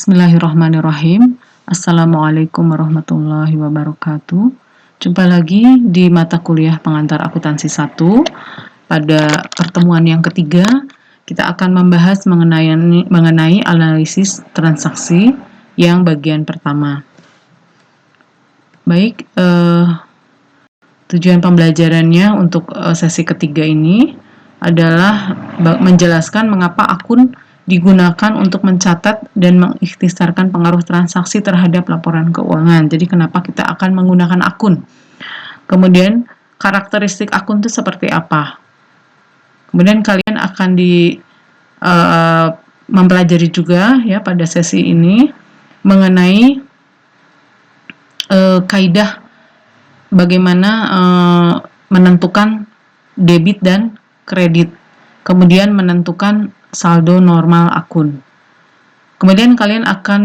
Bismillahirrahmanirrahim. Assalamualaikum warahmatullahi wabarakatuh. Jumpa lagi di mata kuliah pengantar akuntansi 1. Pada pertemuan yang ketiga, kita akan membahas mengenai analisis transaksi yang bagian pertama. Baik, tujuan pembelajarannya untuk sesi ketiga ini adalah menjelaskan mengapa akun digunakan untuk mencatat dan mengikhtisarkan pengaruh transaksi terhadap laporan keuangan. Jadi kenapa kita akan menggunakan akun? Kemudian karakteristik akun itu seperti apa? Kemudian kalian akan mempelajari juga ya pada sesi ini mengenai kaidah bagaimana menentukan debit dan kredit. Kemudian menentukan saldo normal akun. Kemudian kalian akan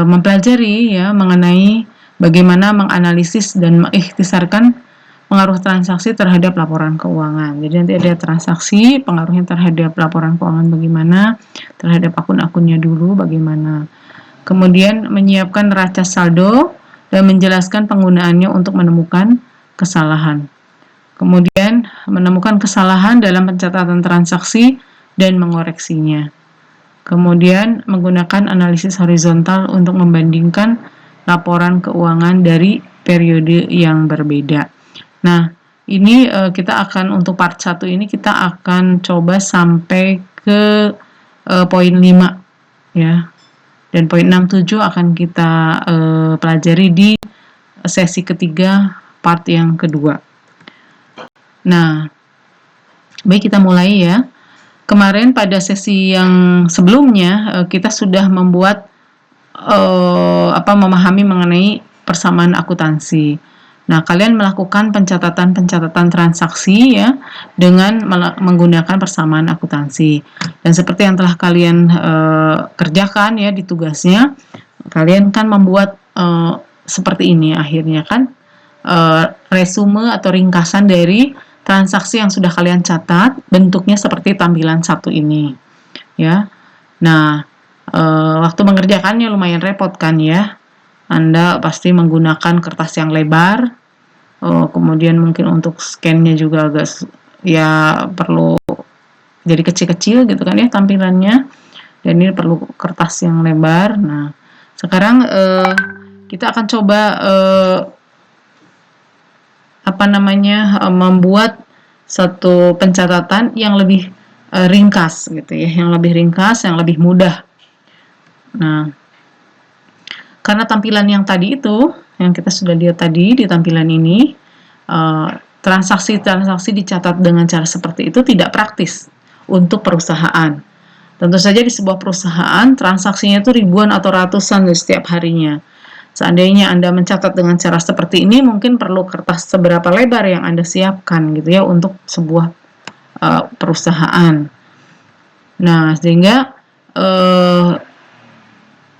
mempelajari ya mengenai bagaimana menganalisis dan mengikhtisarkan pengaruh transaksi terhadap laporan keuangan. Jadi nanti ada transaksi, pengaruhnya terhadap laporan keuangan bagaimana, terhadap akun-akunnya dulu bagaimana. Kemudian menyiapkan neraca saldo dan menjelaskan penggunaannya untuk menemukan kesalahan. Kemudian menemukan kesalahan dalam pencatatan transaksi dan mengoreksinya. Kemudian menggunakan analisis horizontal untuk membandingkan laporan keuangan dari periode yang berbeda. Nah, ini kita akan untuk part 1 ini kita akan coba sampai ke poin 5 ya. Dan poin 6, 7 akan kita pelajari di sesi ketiga part yang kedua. Nah, baik kita mulai ya. Kemarin pada sesi yang sebelumnya kita sudah membuat memahami mengenai persamaan akuntansi. Nah, kalian melakukan pencatatan transaksi ya dengan menggunakan persamaan akuntansi. Dan seperti yang telah kalian kerjakan ya di tugasnya, kalian kan membuat seperti ini akhirnya kan resume atau ringkasan dari transaksi yang sudah kalian catat, bentuknya seperti tampilan satu ini ya. Nah, waktu mengerjakannya lumayan repot kan ya. Anda pasti menggunakan kertas yang lebar, kemudian mungkin untuk scan-nya juga agak ya perlu jadi kecil-kecil gitu kan ya tampilannya, dan ini perlu kertas yang lebar. Nah, sekarang kita akan coba membuat satu pencatatan yang lebih ringkas gitu ya, yang lebih ringkas, yang lebih mudah. Nah, karena tampilan yang tadi itu, yang kita sudah lihat tadi di tampilan ini, transaksi-transaksi dicatat dengan cara seperti itu tidak praktis untuk perusahaan. Tentu saja di sebuah perusahaan, transaksinya itu ribuan atau ratusan setiap harinya. Seandainya Anda mencatat dengan cara seperti ini, mungkin perlu kertas seberapa lebar yang Anda siapkan gitu ya untuk sebuah perusahaan. Nah, sehingga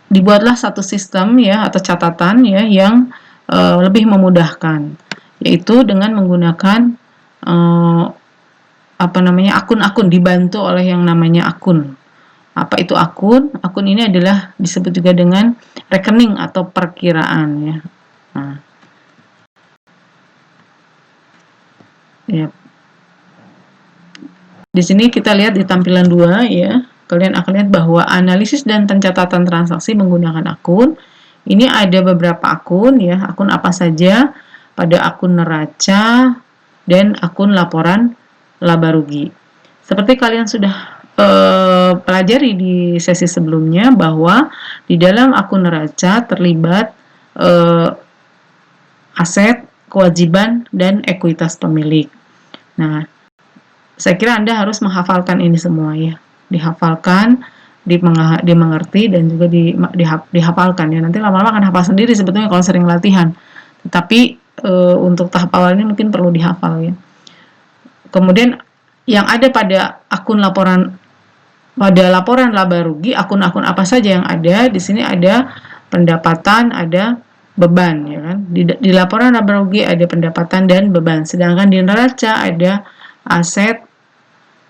dibuatlah satu sistem ya atau catatan ya yang lebih memudahkan, yaitu dengan menggunakan akun-akun, dibantu oleh yang namanya akun. Apa itu akun? Akun ini adalah disebut juga dengan rekening atau perkiraan ya. Nah, ya. Di sini kita lihat di tampilan 2 ya. Kalian akan lihat bahwa analisis dan pencatatan transaksi menggunakan akun. Ini ada beberapa akun ya. Akun apa saja? Pada akun neraca dan akun laporan laba rugi. Seperti kalian sudah pelajari di sesi sebelumnya bahwa di dalam akun neraca terlibat aset, kewajiban, dan ekuitas pemilik. Nah, saya kira Anda harus menghafalkan ini semua ya, dihafalkan, dimengerti, dan juga dihafalkan ya. Nanti lama-lama akan hafal sendiri sebetulnya kalau sering latihan. Tetapi untuk tahap awal ini mungkin perlu dihafal ya. Kemudian yang ada pada laporan laba rugi, akun-akun apa saja yang ada di sini? Ada pendapatan, ada beban ya kan. Di laporan laba rugi ada pendapatan dan beban, sedangkan di neraca ada aset,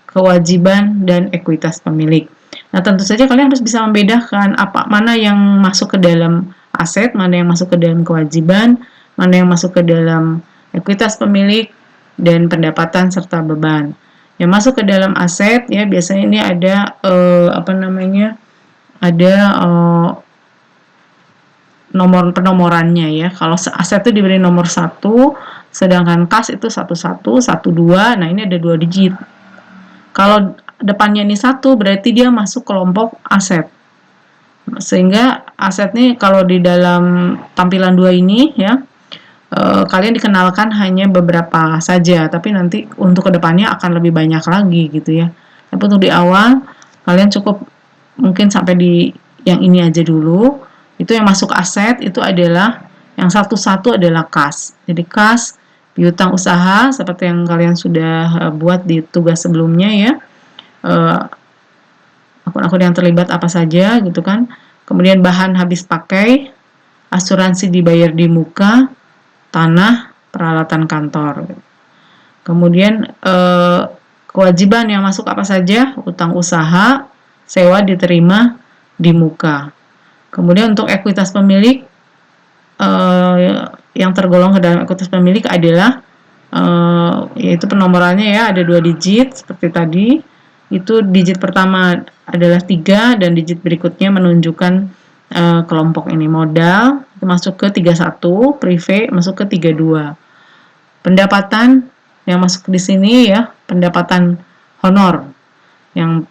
kewajiban, dan ekuitas pemilik. Nah, tentu saja kalian harus bisa membedakan mana yang masuk ke dalam aset, mana yang masuk ke dalam kewajiban, mana yang masuk ke dalam ekuitas pemilik dan pendapatan serta beban. Yang masuk ke dalam aset ya biasanya ini ada ada nomor penomorannya ya. Kalau aset itu diberi nomor 1, sedangkan kas itu 11, 12. Nah, ini ada 2 digit. Kalau depannya ini 1 berarti dia masuk kelompok aset. Sehingga aset nih kalau di dalam tampilan 2 ini ya kalian dikenalkan hanya beberapa saja, tapi nanti untuk kedepannya akan lebih banyak lagi gitu ya. Tapi untuk di awal kalian cukup mungkin sampai di yang ini aja dulu. Itu yang masuk aset itu adalah yang satu-satu adalah kas. Jadi kas piutang usaha seperti yang kalian sudah buat di tugas sebelumnya ya. Akun-akun yang terlibat apa saja gitu kan. Kemudian bahan habis pakai, asuransi dibayar di muka, tanah, peralatan kantor. Kemudian kewajiban yang masuk apa saja? Utang usaha, sewa diterima di muka. Kemudian untuk ekuitas pemilik yang tergolong ke dalam ekuitas pemilik adalah yaitu penomorannya ya ada 2 digit seperti tadi. Itu digit pertama adalah 3 dan digit berikutnya menunjukkan kelompok ini. Modal itu masuk ke 31, privé masuk ke 32. Pendapatan yang masuk di sini ya, pendapatan honor yang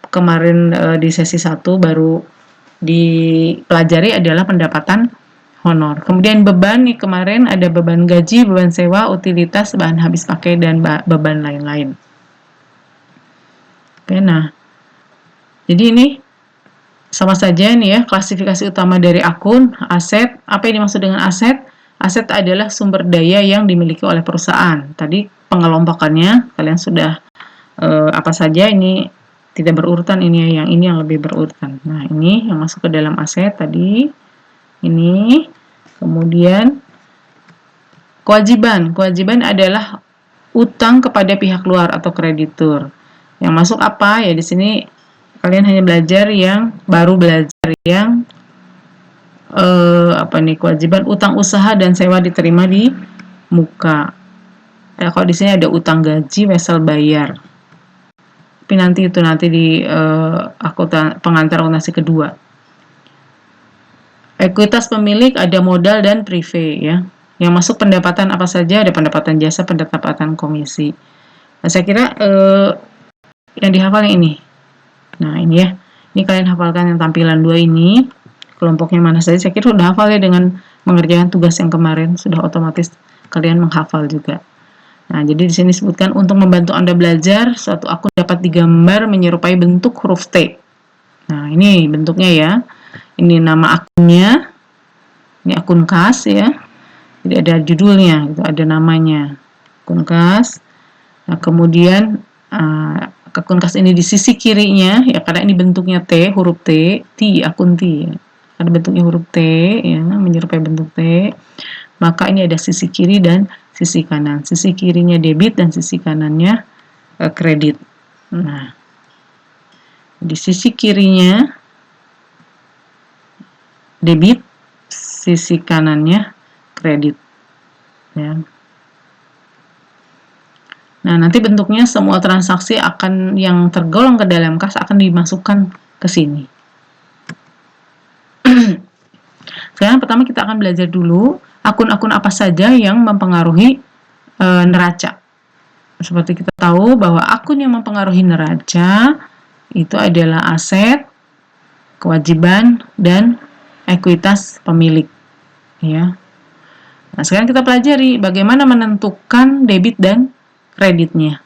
kemarin di sesi 1 baru dipelajari adalah pendapatan honor. Kemudian beban nih kemarin ada beban gaji, beban sewa, utilitas, bahan habis pakai dan beban lain-lain. Oke, nah. Jadi ini sama saja nih ya, klasifikasi utama dari akun, aset. Apa yang dimaksud dengan aset? Aset adalah sumber daya yang dimiliki oleh perusahaan. Tadi pengelompokannya kalian sudah apa saja ini tidak berurutan, ini yang lebih berurutan. Nah, ini yang masuk ke dalam aset tadi. Ini. Kemudian kewajiban. Kewajiban adalah utang kepada pihak luar atau kreditur. Yang masuk apa? Ya di sini kalian hanya belajar yang kewajiban utang usaha dan sewa diterima di muka. Ya, kalau di sini ada utang gaji, wesel bayar. Tapi nanti di pengantar akuntansi kedua. Ekuitas pemilik ada modal dan privé ya. Yang masuk pendapatan apa saja? Ada pendapatan jasa, pendapatan komisi. Nah, saya kira yang dihafal yang ini. Nah, ini ya. Ini kalian hafalkan yang tampilan 2 ini. Kelompoknya mana saja. Saya kira sudah hafal ya dengan mengerjakan tugas yang kemarin. Sudah otomatis kalian menghafal juga. Nah, jadi di sini disebutkan untuk membantu Anda belajar, suatu akun dapat digambar menyerupai bentuk huruf T. Nah, ini bentuknya ya. Ini nama akunnya. Ini akun kas ya. Jadi ada judulnya, gitu, ada namanya. Akun kas. Nah, kemudian akun kas ini di sisi kirinya ya karena ini bentuknya T, huruf T, akun T ya. Ada bentuknya huruf T ya, menyerupai bentuk T. Maka ini ada sisi kiri dan sisi kanan. Sisi kirinya debit dan sisi kanannya kredit. Nah, di sisi kirinya debit, sisi kanannya kredit ya. Nah, nanti bentuknya semua transaksi yang tergolong ke dalam kas akan dimasukkan ke sini. Sekarang pertama kita akan belajar dulu akun-akun apa saja yang mempengaruhi neraca. Seperti kita tahu bahwa akun yang mempengaruhi neraca itu adalah aset, kewajiban, dan ekuitas pemilik. Ya. Nah, sekarang kita pelajari bagaimana menentukan debit dan kreditnya.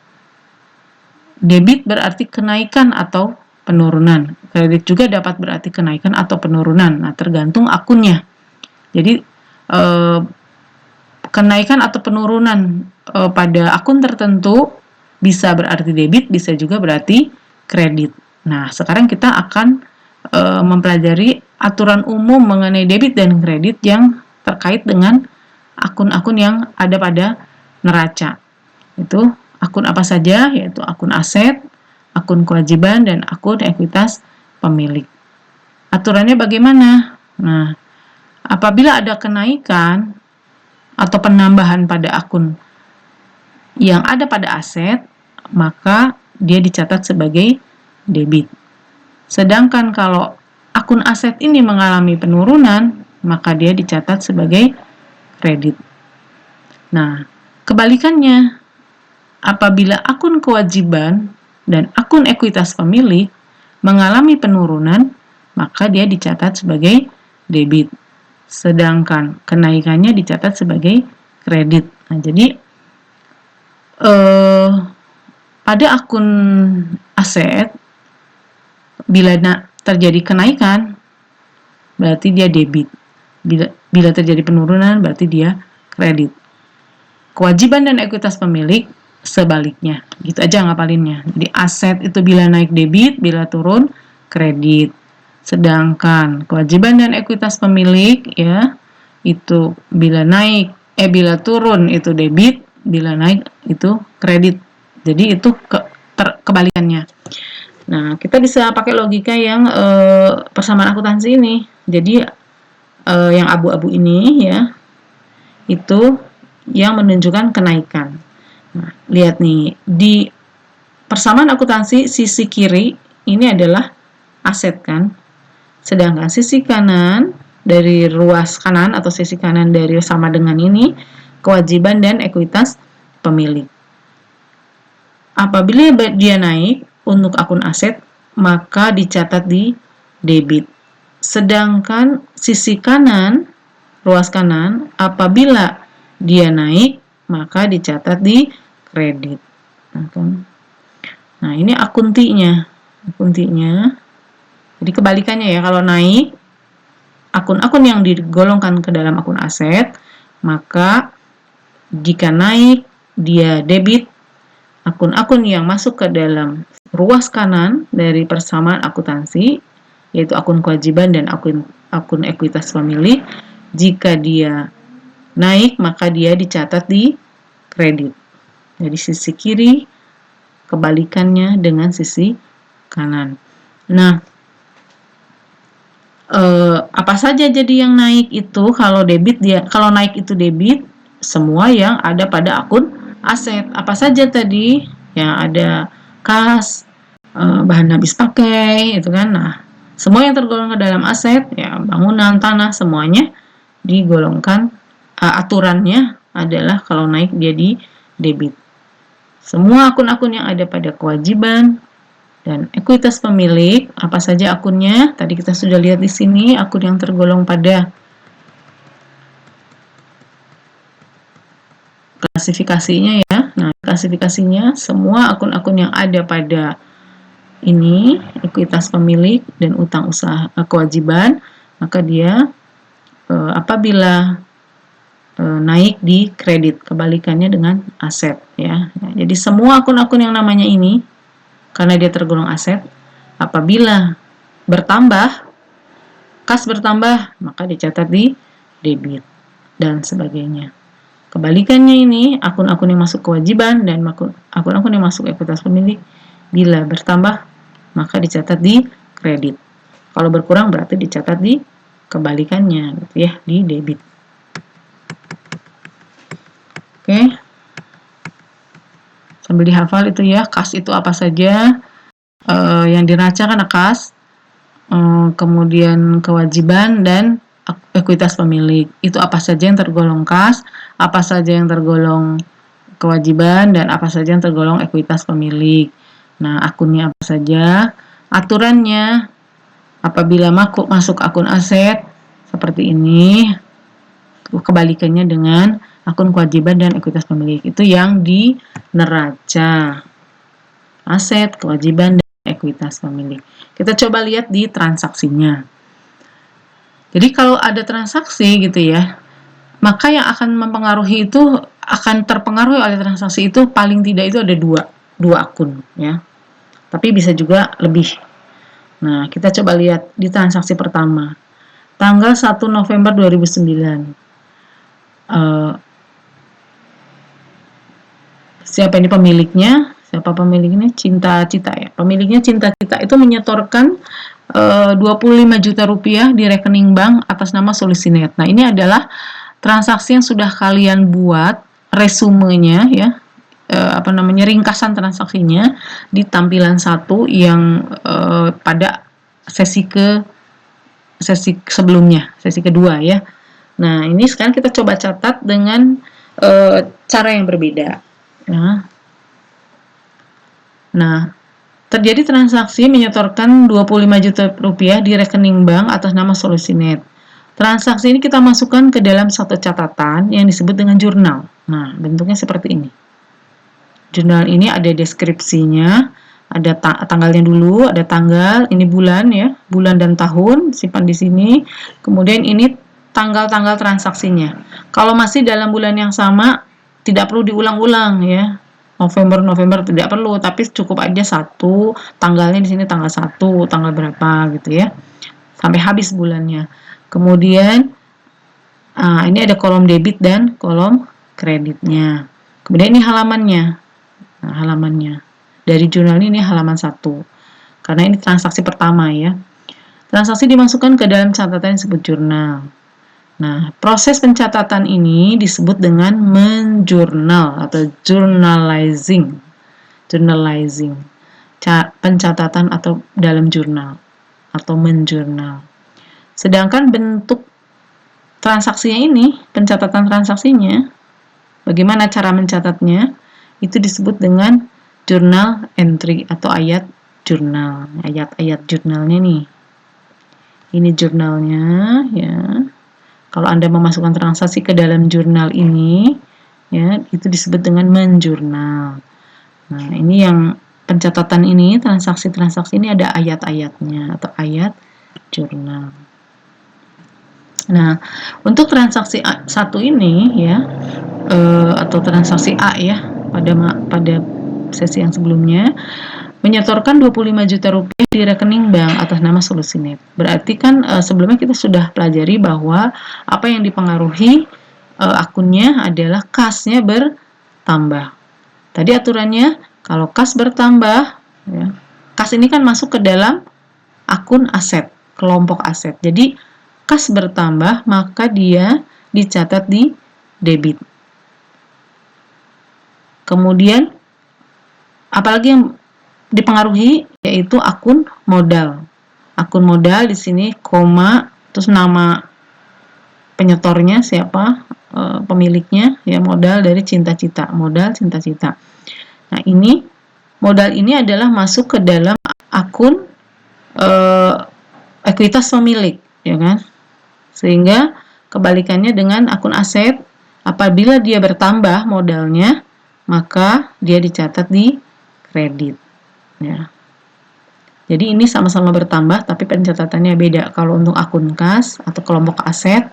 Debit berarti kenaikan atau penurunan. Kredit juga dapat berarti kenaikan atau penurunan. Nah, tergantung akunnya. Jadi, kenaikan atau penurunan pada akun tertentu bisa berarti debit, bisa juga berarti kredit. Nah, sekarang kita akan mempelajari aturan umum mengenai debit dan kredit yang terkait dengan akun-akun yang ada pada neraca. Itu akun apa saja? Yaitu akun aset, akun kewajiban, dan akun ekuitas pemilik. Aturannya bagaimana? Nah, apabila ada kenaikan atau penambahan pada akun yang ada pada aset, maka dia dicatat sebagai debit. Sedangkan kalau akun aset ini mengalami penurunan, maka dia dicatat sebagai kredit. Nah, kebalikannya, apabila akun kewajiban dan akun ekuitas pemilik mengalami penurunan, maka dia dicatat sebagai debit. Sedangkan kenaikannya dicatat sebagai kredit. Nah, jadi pada akun aset, bila terjadi kenaikan, berarti dia debit. Bila terjadi penurunan, berarti dia kredit. Kewajiban dan ekuitas pemilik sebaliknya. Gitu aja ngapalinnya. Jadi aset itu bila naik debit, bila turun kredit. Sedangkan kewajiban dan ekuitas pemilik ya itu bila turun itu debit, bila naik itu kredit. Jadi itu kebalikannya. Nah, kita bisa pakai logika yang persamaan akuntansi ini. Jadi yang abu-abu ini ya itu yang menunjukkan kenaikan. Nah, lihat nih, di persamaan akuntansi sisi kiri ini adalah aset kan. Sedangkan sisi kanan dari ruas kanan atau sisi kanan dari sama dengan ini kewajiban dan ekuitas pemilik. Apabila dia naik untuk akun aset, maka dicatat di debit. Sedangkan sisi kanan, ruas kanan, apabila dia naik, maka dicatat di kredit. Nah, ini akuntinya. Jadi kebalikannya ya, kalau naik, akun-akun yang digolongkan ke dalam akun aset, maka jika naik, dia debit. Akun-akun yang masuk ke dalam ruas kanan dari persamaan akuntansi, yaitu akun kewajiban dan akun ekuitas pemilik, jika dia naik, maka dia dicatat di kredit. Jadi sisi kiri kebalikannya dengan sisi kanan. Nah, apa saja jadi yang naik itu? Kalau naik itu debit, semua yang ada pada akun aset. Apa saja tadi? Yang ada kas, bahan habis pakai, itu kan. Nah, semua yang tergolong ke dalam aset, ya bangunan, tanah, semuanya digolongkan. Aturannya adalah kalau naik dia di debit. Semua akun-akun yang ada pada kewajiban dan ekuitas pemilik, apa saja akunnya? Tadi kita sudah lihat di sini, akun yang tergolong pada klasifikasinya ya. Nah, klasifikasinya semua akun-akun yang ada pada ini, ekuitas pemilik dan utang usaha kewajiban, maka dia apabila naik di kredit, kebalikannya dengan aset ya. Jadi semua akun-akun yang namanya ini karena dia tergolong aset, apabila bertambah, kas bertambah, maka dicatat di debit dan sebagainya. Kebalikannya ini, akun-akun yang masuk kewajiban dan akun-akun yang masuk ekuitas pemilik, bila bertambah, maka dicatat di kredit. Kalau berkurang berarti dicatat di kebalikannya, gitu ya, di debit. Oke. Sambil dihafal itu ya, kas itu apa saja, yang diraca kan kas, kemudian kewajiban dan ekuitas pemilik. Itu apa saja yang tergolong kas, apa saja yang tergolong kewajiban, dan apa saja yang tergolong ekuitas pemilik. Nah, akunnya apa saja, aturannya apabila masuk akun aset seperti ini, kebalikannya dengan akun kewajiban dan ekuitas pemilik. Itu yang di neraca. Aset, kewajiban, dan ekuitas pemilik. Kita coba lihat di transaksinya. Jadi kalau ada transaksi gitu ya, maka yang akan mempengaruhi itu akan terpengaruhi oleh transaksi itu paling tidak itu ada dua akun ya. Tapi bisa juga lebih. Nah, kita coba lihat di transaksi pertama. Tanggal 1 November 2009. Siapa ini pemiliknya? Siapa pemiliknya? Cinta Cita ya. Pemiliknya Cinta Cita itu menyetorkan Rp25 juta di rekening bank atas nama Solusinet. Nah, ini adalah transaksi yang sudah kalian buat resumenya ya, ringkasan transaksinya di tampilan 1 yang pada sesi sebelumnya, sesi kedua ya. Nah, ini sekarang kita coba catat dengan cara yang berbeda. Nah, terjadi transaksi menyetorkan Rp25 juta di rekening bank atas nama Solusinet. Transaksi ini kita masukkan ke dalam satu catatan yang disebut dengan jurnal. Nah, bentuknya seperti ini. Jurnal ini ada deskripsinya, ada tanggalnya dulu, ada tanggal, ini bulan ya, bulan dan tahun, simpan di sini. Kemudian ini tanggal-tanggal transaksinya. Kalau masih dalam bulan yang sama, tidak perlu diulang-ulang ya. November tidak perlu, tapi cukup aja satu, tanggalnya di sini tanggal 1, tanggal berapa gitu ya. Sampai habis bulannya. Kemudian ini ada kolom debit dan kolom kreditnya. Kemudian ini halamannya. Nah, halamannya. Dari jurnal ini halaman 1. Karena ini transaksi pertama ya. Transaksi dimasukkan ke dalam catatan yang disebut jurnal. Nah, proses pencatatan ini disebut dengan menjurnal atau journalizing. Pencatatan atau dalam jurnal atau menjurnal. Sedangkan bentuk transaksinya ini, pencatatan transaksinya, bagaimana cara mencatatnya, itu disebut dengan journal entry atau ayat jurnal. Ayat-ayat jurnalnya nih. Ini jurnalnya ya. Kalau Anda memasukkan transaksi ke dalam jurnal ini, ya, itu disebut dengan menjurnal. Nah, ini yang pencatatan ini, transaksi-transaksi ini ada ayat-ayatnya atau ayat jurnal. Nah, untuk transaksi satu ini ya, atau transaksi A ya, pada sesi yang sebelumnya, menyetorkan Rp25 juta di rekening bank atas nama Solusinet. Berarti kan sebelumnya kita sudah pelajari bahwa apa yang dipengaruhi akunnya adalah kasnya bertambah. Tadi aturannya kalau kas bertambah, ya, kas ini kan masuk ke dalam akun aset, kelompok aset. Jadi kas bertambah maka dia dicatat di debit. Kemudian apalagi yang dipengaruhi yaitu akun modal. Akun modal di sini koma, terus nama penyetornya siapa, pemiliknya ya, modal dari Cinta-Cita, modal Cinta-Cita. Nah, ini modal ini adalah masuk ke dalam akun ekuitas pemilik, ya kan? Sehingga kebalikannya dengan akun aset, apabila dia bertambah modalnya, maka dia dicatat di kredit. Ya. Jadi ini sama-sama bertambah tapi pencatatannya beda. Kalau untuk akun kas atau kelompok aset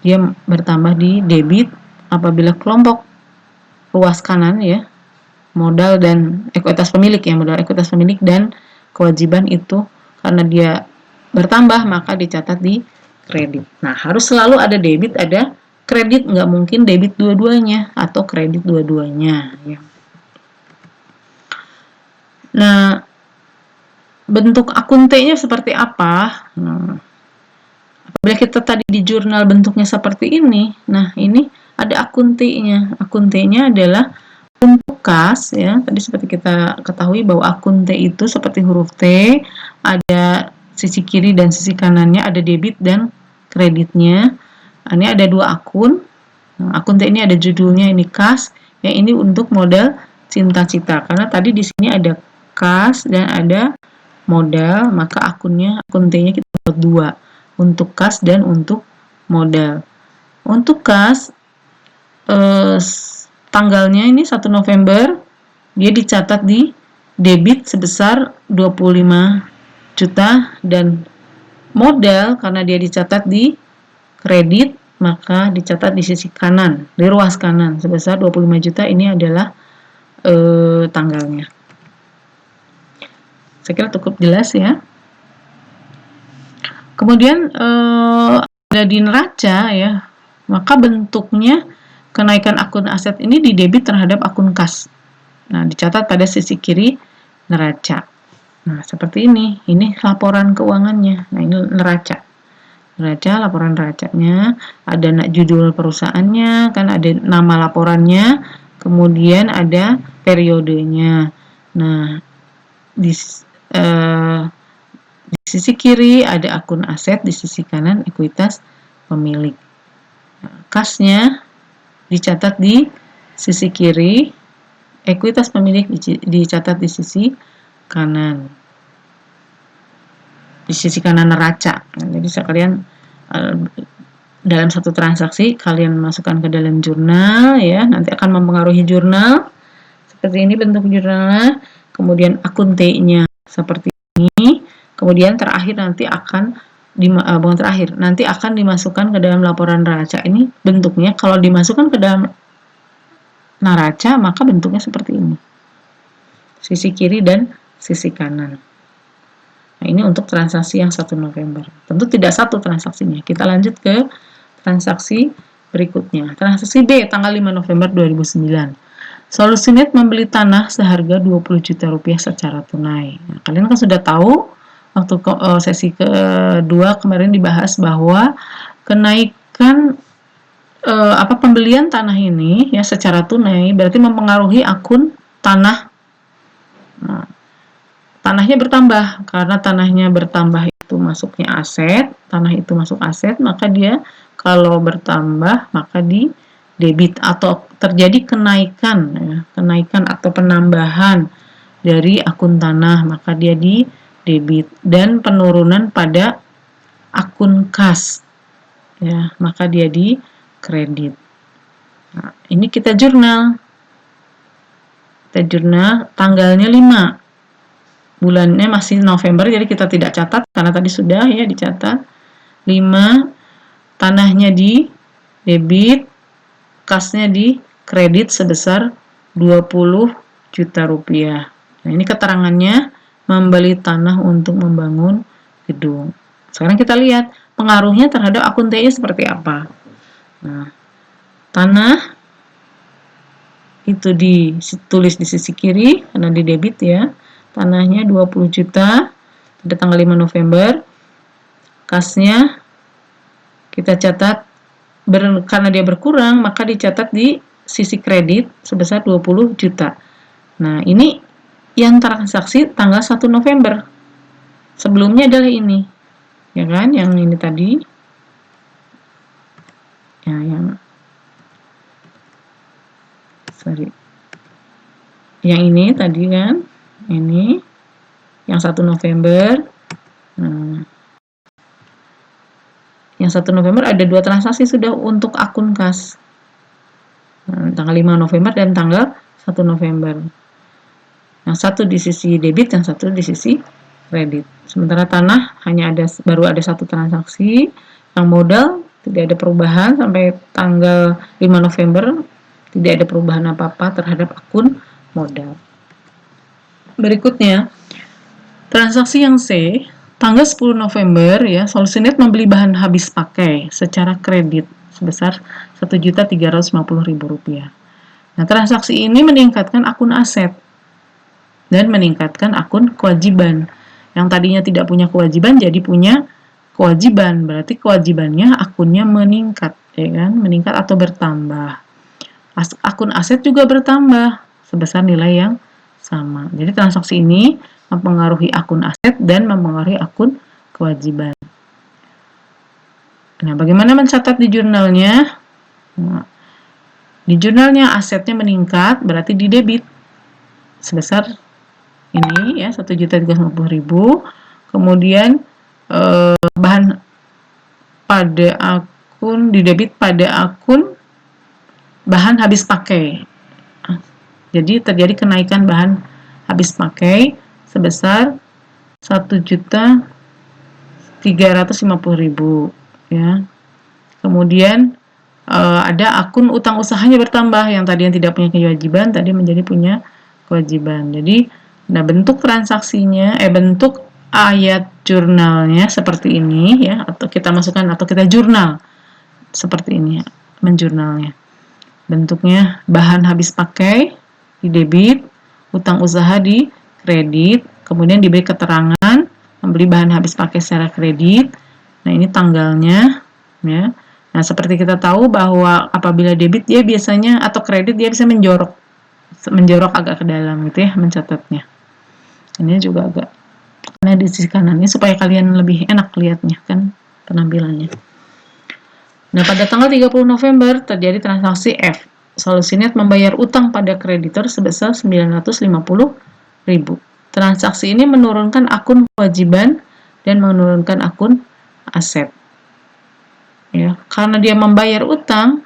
dia bertambah di debit, apabila kelompok luas kanan ya, modal dan ekuitas pemilik ya, modal ekuitas pemilik dan kewajiban itu karena dia bertambah maka dicatat di kredit. Nah, harus selalu ada debit, ada kredit, nggak mungkin debit dua-duanya atau kredit dua-duanya ya. Nah, bentuk akun T-nya seperti apa? Nah, apabila kita tadi di jurnal bentuknya seperti ini, nah ini ada akun T-nya. Akun T-nya adalah untuk kas ya. Tadi seperti kita ketahui bahwa akun T itu seperti huruf T, ada sisi kiri dan sisi kanannya, ada debit dan kreditnya. Nah, ini ada dua akun. Nah, akun T ini ada judulnya, ini kas, yang ini untuk modal Cinta-Cita. Karena tadi di sini ada kas dan ada modal, maka akun T-nya kita buat dua, untuk kas dan untuk modal. Untuk kas, tanggalnya ini 1 November, dia dicatat di debit sebesar 25 juta dan modal karena dia dicatat di kredit, maka dicatat di sisi kanan, di ruas kanan sebesar 25 juta. Ini adalah tanggalnya. Saya kira cukup jelas ya. Kemudian ada di neraca ya, maka bentuknya kenaikan akun aset ini di debit terhadap akun kas. Nah, dicatat pada sisi kiri neraca. Nah, seperti ini. Ini laporan keuangannya. Nah, ini neraca. Neraca, laporan neracanya, ada judul perusahaannya, kan ada nama laporannya, kemudian ada periodenya. Nah, di sisi kiri ada akun aset, di sisi kanan ekuitas pemilik. Nah, kasnya dicatat di sisi kiri, ekuitas pemilik dicatat di sisi kanan. Di sisi kanan neraca. Nah, jadi sekalian dalam satu transaksi kalian masukkan ke dalam jurnal ya, nanti akan mempengaruhi jurnal. Seperti ini bentuk jurnalnya. Kemudian akun T-nya seperti ini. Kemudian terakhir nanti akan nanti akan dimasukkan ke dalam laporan neraca. Ini bentuknya kalau dimasukkan ke dalam neraca maka bentuknya seperti ini. Sisi kiri dan sisi kanan. Nah, ini untuk transaksi yang 1 November. Tentu tidak satu transaksinya. Kita lanjut ke transaksi berikutnya. Transaksi B tanggal 5 November 2009. Solusinet membeli tanah seharga 20 juta rupiah secara tunai. Nah, kalian kan sudah tahu waktu sesi kedua kemarin dibahas bahwa kenaikan pembelian tanah ini ya secara tunai berarti mempengaruhi akun tanah. Nah, tanahnya bertambah, karena tanahnya bertambah itu masuknya aset, tanah itu masuk aset, maka dia kalau bertambah maka di debit atau terjadi kenaikan ya, kenaikan atau penambahan dari akun tanah maka dia di debit, dan penurunan pada akun kas ya maka dia di kredit. Nah, ini kita jurnal tanggalnya 5, bulannya masih November, jadi kita tidak catat karena tadi sudah ya dicatat. 5, tanahnya di debit, kasnya di kredit sebesar 20 juta rupiah. Nah, ini keterangannya membeli tanah untuk membangun gedung. Sekarang kita lihat pengaruhnya terhadap akun TI seperti apa. Nah, tanah itu ditulis di sisi kiri karena di debit ya. Tanahnya 20 juta pada tanggal 5 November. Kasnya kita catat karena dia berkurang maka dicatat di sisi kredit sebesar 20 juta. Nah, ini yang transaksi tanggal 1 November. Sebelumnya adalah ini. Ya kan? Yang ini tadi. Ya, yang ini tadi kan. Ini yang 1 November. Nah, yang 1 November ada 2 transaksi sudah untuk akun kas. Nah, tanggal 5 November dan tanggal 1 November. Yang satu di sisi debit, yang satu di sisi kredit. Sementara tanah baru ada 1 transaksi. Yang modal tidak ada perubahan sampai tanggal 5 November. Tidak ada perubahan apa-apa terhadap akun modal. Berikutnya, transaksi yang C, tanggal 10 November ya, Solusinet membeli bahan habis pakai secara kredit sebesar Rp1.350.000. Nah, transaksi ini meningkatkan akun aset dan meningkatkan akun kewajiban. Yang tadinya tidak punya kewajiban jadi punya kewajiban, berarti kewajibannya akunnya meningkat, ya kan? Meningkat atau bertambah. Akun aset juga bertambah sebesar nilai yang sama. Jadi transaksi ini mempengaruhi akun aset dan mempengaruhi akun kewajiban. Nah, bagaimana mencatat di jurnalnya? Nah, di jurnalnya asetnya meningkat, berarti di debit sebesar ini ya 1.350.000. Kemudian bahan pada akun di debit pada akun bahan habis pakai. Jadi terjadi kenaikan bahan habis pakai sebesar 1.350.000 ya. Kemudian ada akun utang usahanya bertambah, yang tadi yang tidak punya kewajiban tadi menjadi punya kewajiban. Jadi bentuk transaksinya bentuk ayat jurnalnya seperti ini ya, atau kita masukkan atau kita jurnal seperti ini ya, menjurnalnya. Bentuknya bahan habis pakai di debit, utang usaha di kredit, kemudian diberi keterangan membeli bahan habis pakai secara kredit. Nah, ini tanggalnya, ya. Nah, seperti kita tahu bahwa apabila debit dia biasanya atau kredit dia bisa menjorok agak ke dalam gitu ya, mencatatnya. Ini juga agak karena di sisi kanannya supaya kalian lebih enak lihatnya kan penampilannya. Nah, pada tanggal 30 November terjadi transaksi F. Solusinet membayar utang pada kreditor sebesar 950.000. Transaksi ini menurunkan akun kewajiban dan menurunkan akun aset. Ya, karena dia membayar utang,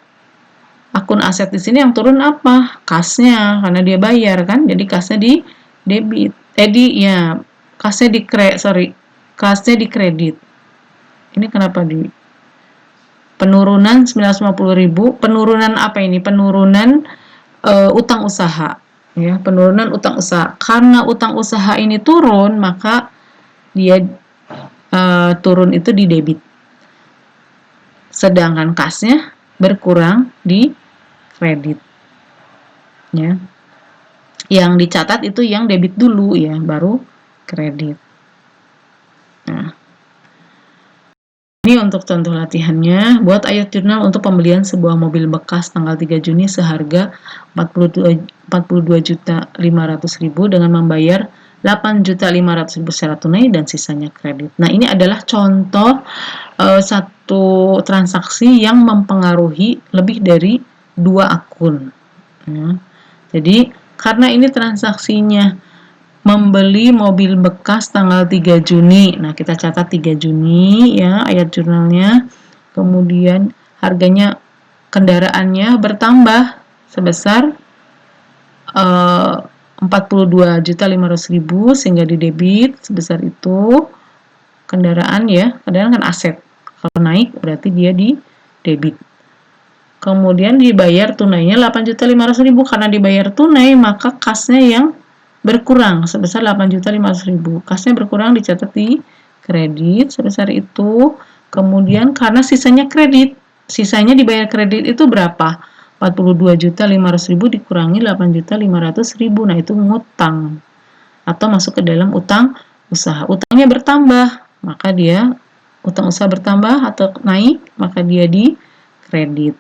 akun aset di sini yang turun apa? Kasnya, karena dia bayar kan, jadi kasnya di debit. Kasnya di kredit. Ini kenapa di penurunan 950.000? Penurunan apa ini? Penurunan utang usaha. Ya, penurunan utang usaha. Karena utang usaha ini turun, maka dia turun itu di debit. Sedangkan kasnya berkurang di kredit. Ya. Yang dicatat itu yang debit dulu ya, baru kredit. Nah, ini untuk contoh latihannya. Buat ayat jurnal untuk pembelian sebuah mobil bekas tanggal 3 Juni seharga 42.500.000 dengan membayar 8.500.000 secara tunai dan sisanya kredit. Nah, ini adalah contoh satu transaksi yang mempengaruhi lebih dari 2 akun. Ya. Jadi, karena ini transaksinya membeli mobil bekas tanggal 3 Juni. Nah, kita catat 3 Juni ya ayat jurnalnya. Kemudian harganya kendaraannya bertambah sebesar 42.500.000 sehingga di debit sebesar itu. Kendaraan kan aset. Kalau naik berarti dia di debit. Kemudian dibayar tunainya 8.500.000 karena dibayar tunai maka kasnya yang berkurang sebesar 8.500.000. Kasnya berkurang dicatat di kredit sebesar itu. Kemudian karena sisanya kredit, sisanya dibayar kredit itu berapa? 42.500.000 dikurangi 8.500.000. Nah, itu ngutang atau masuk ke dalam utang usaha. Utangnya bertambah, maka dia utang usaha bertambah atau naik, maka dia di kredit.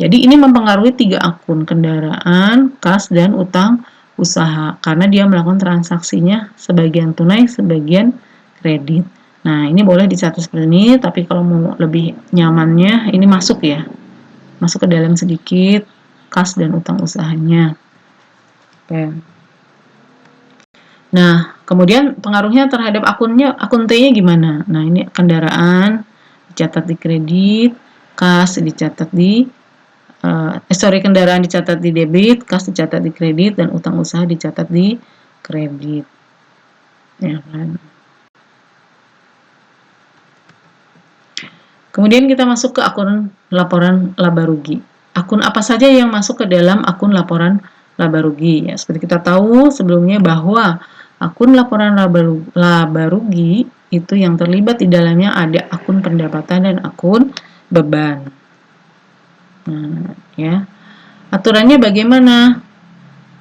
Jadi ini mempengaruhi 3 akun, kendaraan, kas, dan utang usaha. Karena dia melakukan transaksinya sebagian tunai, sebagian kredit. Nah, ini boleh dicatat seperti ini, tapi kalau mau lebih nyamannya, ini masuk ya. Masuk ke dalam sedikit, kas dan utang usahanya. Oke. Nah, kemudian pengaruhnya terhadap akun T-nya gimana? Nah, ini kendaraan dicatat di kredit, kas dicatat di kendaraan dicatat di debit, kas dicatat di kredit, dan utang usaha dicatat di kredit. Ya kan? Kemudian kita masuk ke akun laporan laba rugi. Akun apa saja yang masuk ke dalam akun laporan laba rugi? Ya, seperti kita tahu sebelumnya bahwa akun laporan laba rugi itu yang terlibat di dalamnya ada akun pendapatan dan akun beban. Nah, ya. Aturannya bagaimana?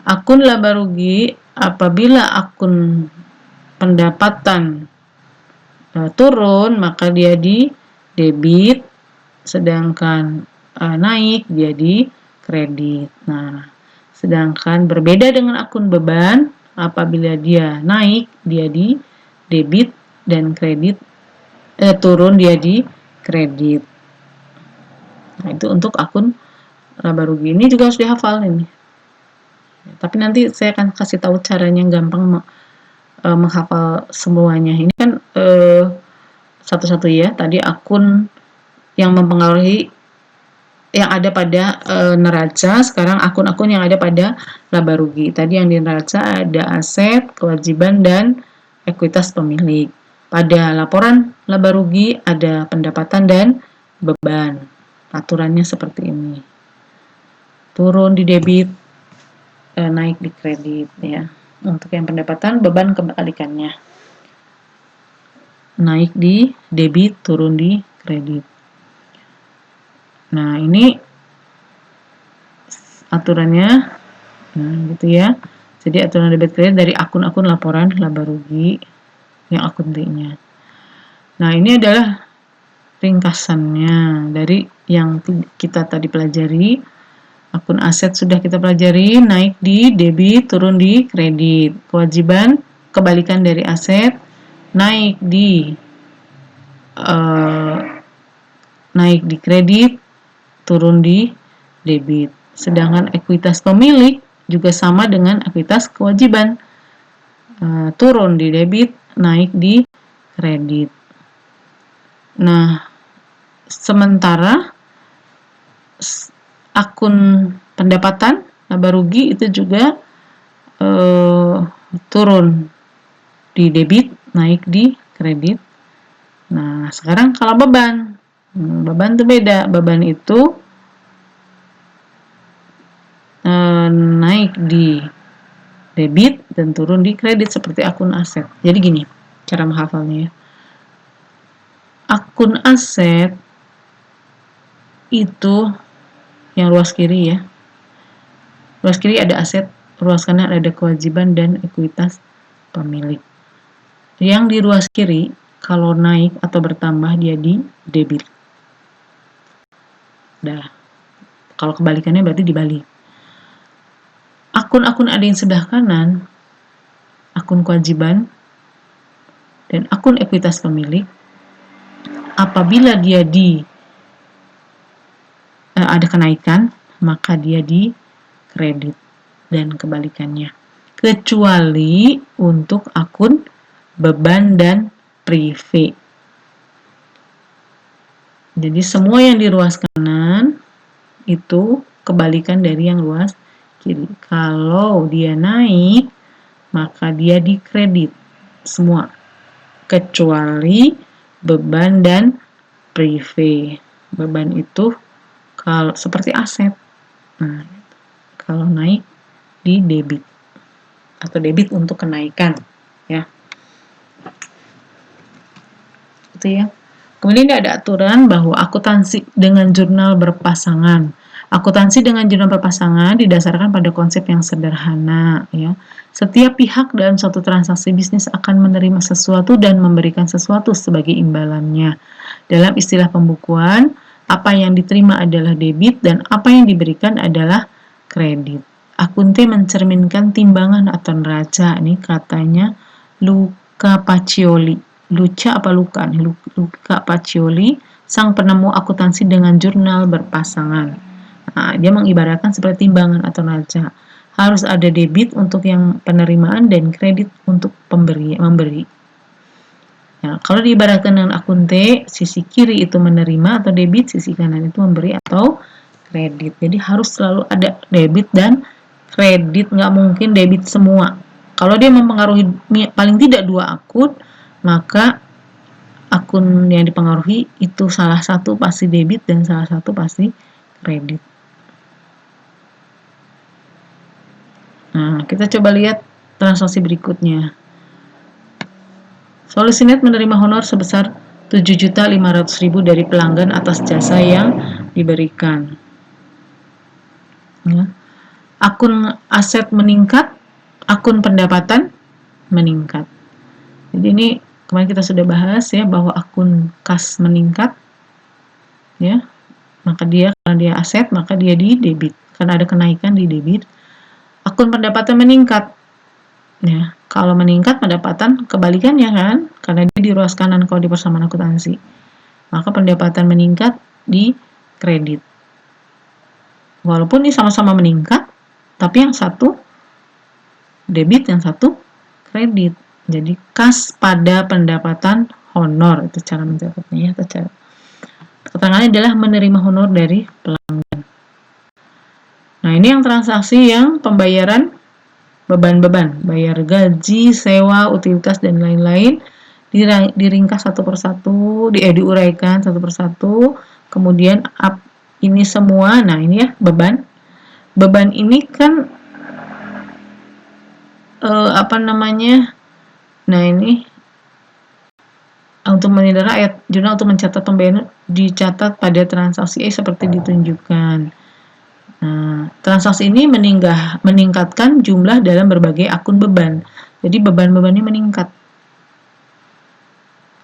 Akun laba rugi apabila akun pendapatan turun maka dia di debit, sedangkan naik dia di kredit. Nah, sedangkan berbeda dengan akun beban, apabila dia naik dia di debit dan kredit turun dia di kredit. Nah, itu untuk akun laba rugi. Ini juga harus dihafal ini. Tapi nanti saya akan kasih tahu caranya gampang menghafal semuanya. Ini kan satu-satu ya. Tadi akun yang mempengaruhi yang ada pada neraca, sekarang akun-akun yang ada pada laba rugi. Tadi yang di neraca ada aset, kewajiban, dan ekuitas pemilik. Pada laporan laba rugi ada pendapatan dan beban. Aturannya seperti ini. Turun di debit, naik di kredit ya. Untuk yang pendapatan, beban kebalikannya. Naik di debit, turun di kredit. Nah, ini aturannya. Nah, gitu ya. Jadi aturan debit kredit dari akun-akun laporan laba rugi yang akun D-nya. Nah, ini adalah ringkasannya dari yang kita tadi pelajari. Akun aset sudah kita pelajari, naik di debit, turun di kredit. Kewajiban kebalikan dari aset, naik di kredit, turun di debit. Sedangkan ekuitas pemilik juga sama dengan ekuitas kewajiban. Turun di debit, naik di kredit. Nah, sementara akun pendapatan laba rugi itu juga turun di debit, naik di kredit. Nah, sekarang kalau beban, beban itu beda. Beban itu naik di debit dan turun di kredit seperti akun aset. Jadi gini cara menghafalnya ya. Akun aset itu yang ruas kiri ya. Ruas kiri ada aset, ruas kanan ada kewajiban dan ekuitas pemilik. Yang di ruas kiri kalau naik atau bertambah dia di debit. Dah. Kalau kebalikannya berarti dibalik. Akun-akun ada yang sebelah kanan, akun kewajiban dan akun ekuitas pemilik, apabila dia ada kenaikan, maka dia di kredit dan kebalikannya. Kecuali untuk akun beban dan prive. Jadi semua yang di ruas kanan itu kebalikan dari yang ruas kiri. Kalau dia naik, maka dia di kredit semua. Kecuali beban dan prive. Beban itu kalau seperti aset. Nah, kalau naik di debit atau debit untuk kenaikan ya. Itu ya. Kemudian ada aturan bahwa akuntansi dengan jurnal berpasangan. Akuntansi dengan jurnal berpasangan didasarkan pada konsep yang sederhana ya. Setiap pihak dalam suatu transaksi bisnis akan menerima sesuatu dan memberikan sesuatu sebagai imbalannya. Dalam istilah pembukuan, apa yang diterima adalah debit dan apa yang diberikan adalah kredit. Akunte mencerminkan timbangan atau neraca. Ini katanya Luca Pacioli. Luca apa Luca? Luca Pacioli, sang penemu akuntansi dengan jurnal berpasangan. Nah, dia mengibaratkan seperti timbangan atau neraca. Harus ada debit untuk yang penerimaan dan kredit untuk memberi. Nah, kalau diibaratkan dengan akun T, sisi kiri itu menerima atau debit, sisi kanan itu memberi atau kredit. Jadi harus selalu ada debit dan kredit, nggak mungkin debit semua. Kalau dia mempengaruhi paling tidak 2 akun, maka akun yang dipengaruhi itu salah satu pasti debit dan salah satu pasti kredit. Nah, kita coba lihat transaksi berikutnya. Solusinet menerima honor sebesar 7.500.000 dari pelanggan atas jasa yang diberikan. Ya. Akun aset meningkat, akun pendapatan meningkat. Jadi ini kemarin kita sudah bahas ya bahwa akun kas meningkat, ya, maka karena dia aset maka dia di debit, karena ada kenaikan di debit. Akun pendapatan meningkat, ya, kalau meningkat pendapatan kebalikannya kan, karena dia di ruas kanan kalau di persamaan akuntansi, maka pendapatan meningkat di kredit. Walaupun ini sama-sama meningkat, tapi yang satu debit, yang satu kredit. Jadi kas pada pendapatan honor, itu cara mencatatnya ya. Keterangannya adalah menerima honor dari pelanggan. Nah, ini yang transaksi yang pembayaran beban-beban, bayar gaji, sewa, utilitas dan lain-lain diringkas satu persatu, diuraikan satu persatu. Kemudian ini semua, nah ini ya beban. Beban ini kan nah ini untuk menilai ayat jurnal untuk mencatat pembayaran dicatat pada transaksi seperti ditunjukkan. Nah, transaksi ini meningkatkan jumlah dalam berbagai akun beban. Jadi beban-bebannya meningkat.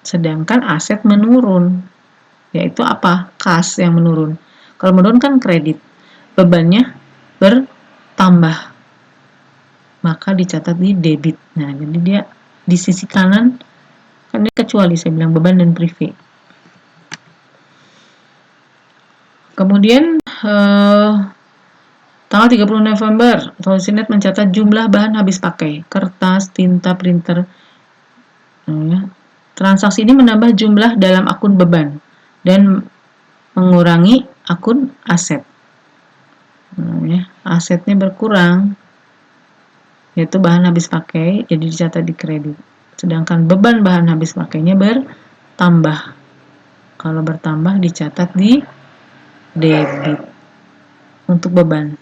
Sedangkan aset menurun. Yaitu apa? Kas yang menurun. Kalau menurun kan kredit. Bebannya bertambah. Maka dicatat di debit. Nah, jadi dia di sisi kanan kan dia kecuali saya bilang beban dan privé. Kemudian tanggal 30 November, Solisinet mencatat jumlah bahan habis pakai, kertas, tinta, printer. Transaksi ini menambah jumlah dalam akun beban dan mengurangi akun aset. Asetnya berkurang, yaitu bahan habis pakai, jadi dicatat di kredit. Sedangkan beban bahan habis pakainya bertambah. Kalau bertambah dicatat di debit untuk beban.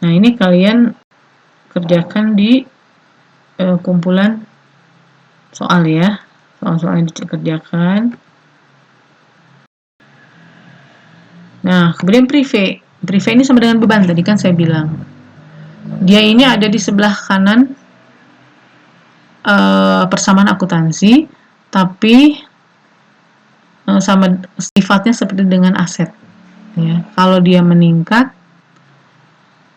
Nah, ini kalian kerjakan di kumpulan soal ya. Soal-soal yang dikerjakan. Nah, kemudian privé. Privé ini sama dengan beban, tadi kan saya bilang. Dia ini ada di sebelah kanan persamaan akuntansi, tapi sama sifatnya seperti dengan aset. Ya. Kalau dia meningkat,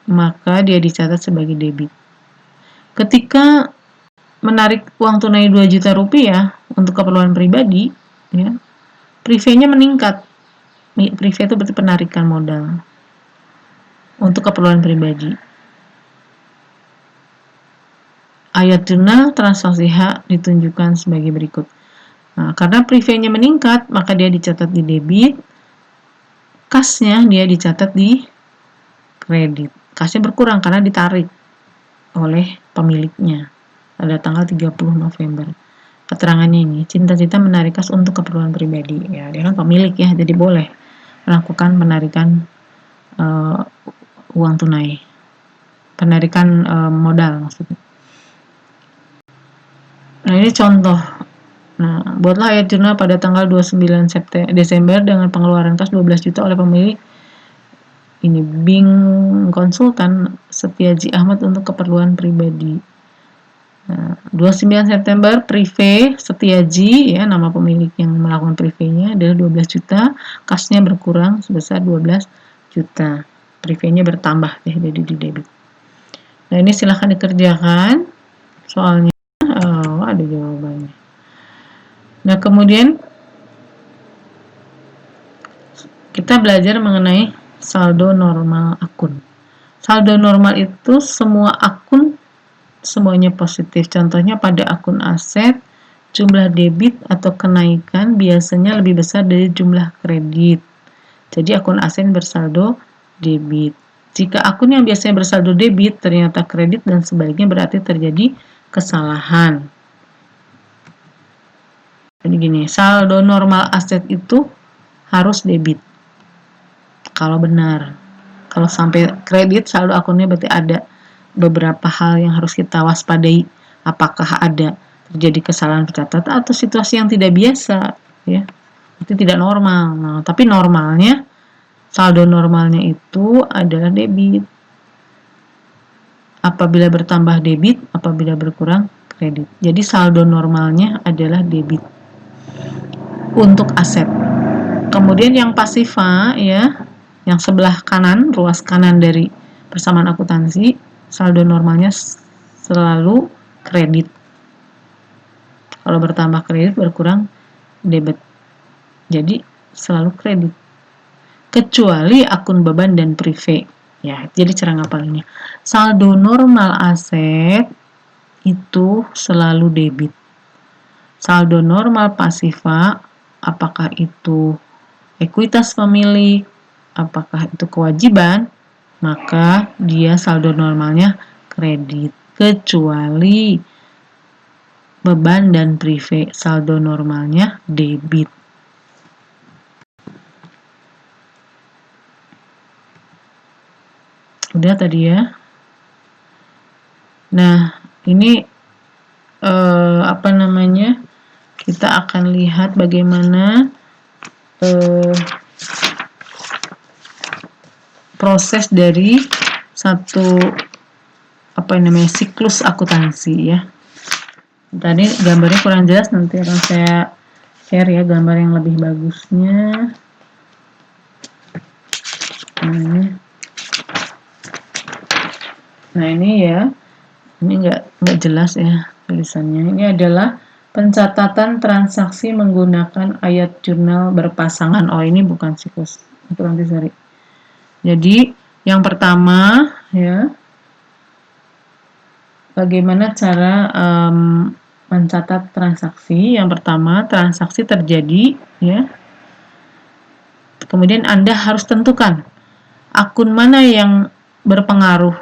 maka dia dicatat sebagai debit. Ketika menarik uang tunai 2 juta rupiah untuk keperluan pribadi, ya, privénya meningkat. Privé itu berarti penarikan modal untuk keperluan pribadi. Ayat jurnal transaksi H ditunjukkan sebagai berikut. Nah, karena privénya meningkat, maka dia dicatat di debit. Kasnya dia dicatat di kredit. Kasnya berkurang karena ditarik oleh pemiliknya pada tanggal 30 November. Keterangannya ini, cita-cita menarik kas untuk keperluan pribadi. Ya, dia kan pemilik ya, jadi boleh melakukan penarikan uang tunai. Penarikan modal maksudnya. Nah, ini contoh. Nah, buatlah ayat jurnal pada tanggal 29 Desember dengan pengeluaran kas 12 juta oleh pemilik ini Bing Konsultan Setiaji Ahmad untuk keperluan pribadi. Nah, 29 September privé Setiaji ya, nama pemilik yang melakukan privénya adalah 12 juta, kasnya berkurang sebesar 12 juta. Privénya bertambah ya, jadi di debit. Nah, ini silahkan dikerjakan soalnya. Ada jawabannya. Nah, kemudian kita belajar mengenai saldo normal akun. Saldo normal itu semua akun semuanya positif. Contohnya pada akun aset, jumlah debit atau kenaikan biasanya lebih besar dari jumlah kredit. Jadi akun aset bersaldo debit. Jika akun yang biasanya bersaldo debit ternyata kredit dan sebaliknya, berarti terjadi kesalahan. Jadi gini, saldo normal aset itu harus debit. Kalau benar. Kalau sampai kredit, saldo akunnya berarti ada beberapa hal yang harus kita waspadai. Apakah ada terjadi kesalahan pencatatan atau situasi yang tidak biasa, ya. Itu tidak normal. Nah, tapi normalnya, saldo normalnya itu adalah debit. Apabila bertambah debit, apabila berkurang kredit. Jadi saldo normalnya adalah debit untuk aset. Kemudian yang pasifa ya, yang sebelah kanan, ruas kanan dari persamaan akuntansi, saldo normalnya selalu kredit. Kalau bertambah kredit, berkurang debit. Jadi selalu kredit. Kecuali akun beban dan privé. Ya, jadi cara ngapalinnya. Saldo normal aset itu selalu debit. Saldo normal pasifa, apakah itu ekuitas pemilik, apakah itu kewajiban, maka dia saldo normalnya kredit. Kecuali beban dan privé, saldo normalnya debit. Udah tadi ya. Nah, ini kita akan lihat bagaimana proses dari satu siklus akuntansi ya. Tadi gambarnya kurang jelas, nanti akan saya share ya gambar yang lebih bagusnya. Nah ini ya, ini nggak jelas ya tulisannya. Ini adalah pencatatan transaksi menggunakan ayat jurnal berpasangan. Oh ini bukan siklus akuntansi, sorry. Jadi yang pertama ya, bagaimana cara mencatat transaksi. Yang pertama, transaksi terjadi ya. Kemudian Anda harus tentukan akun mana yang berpengaruh,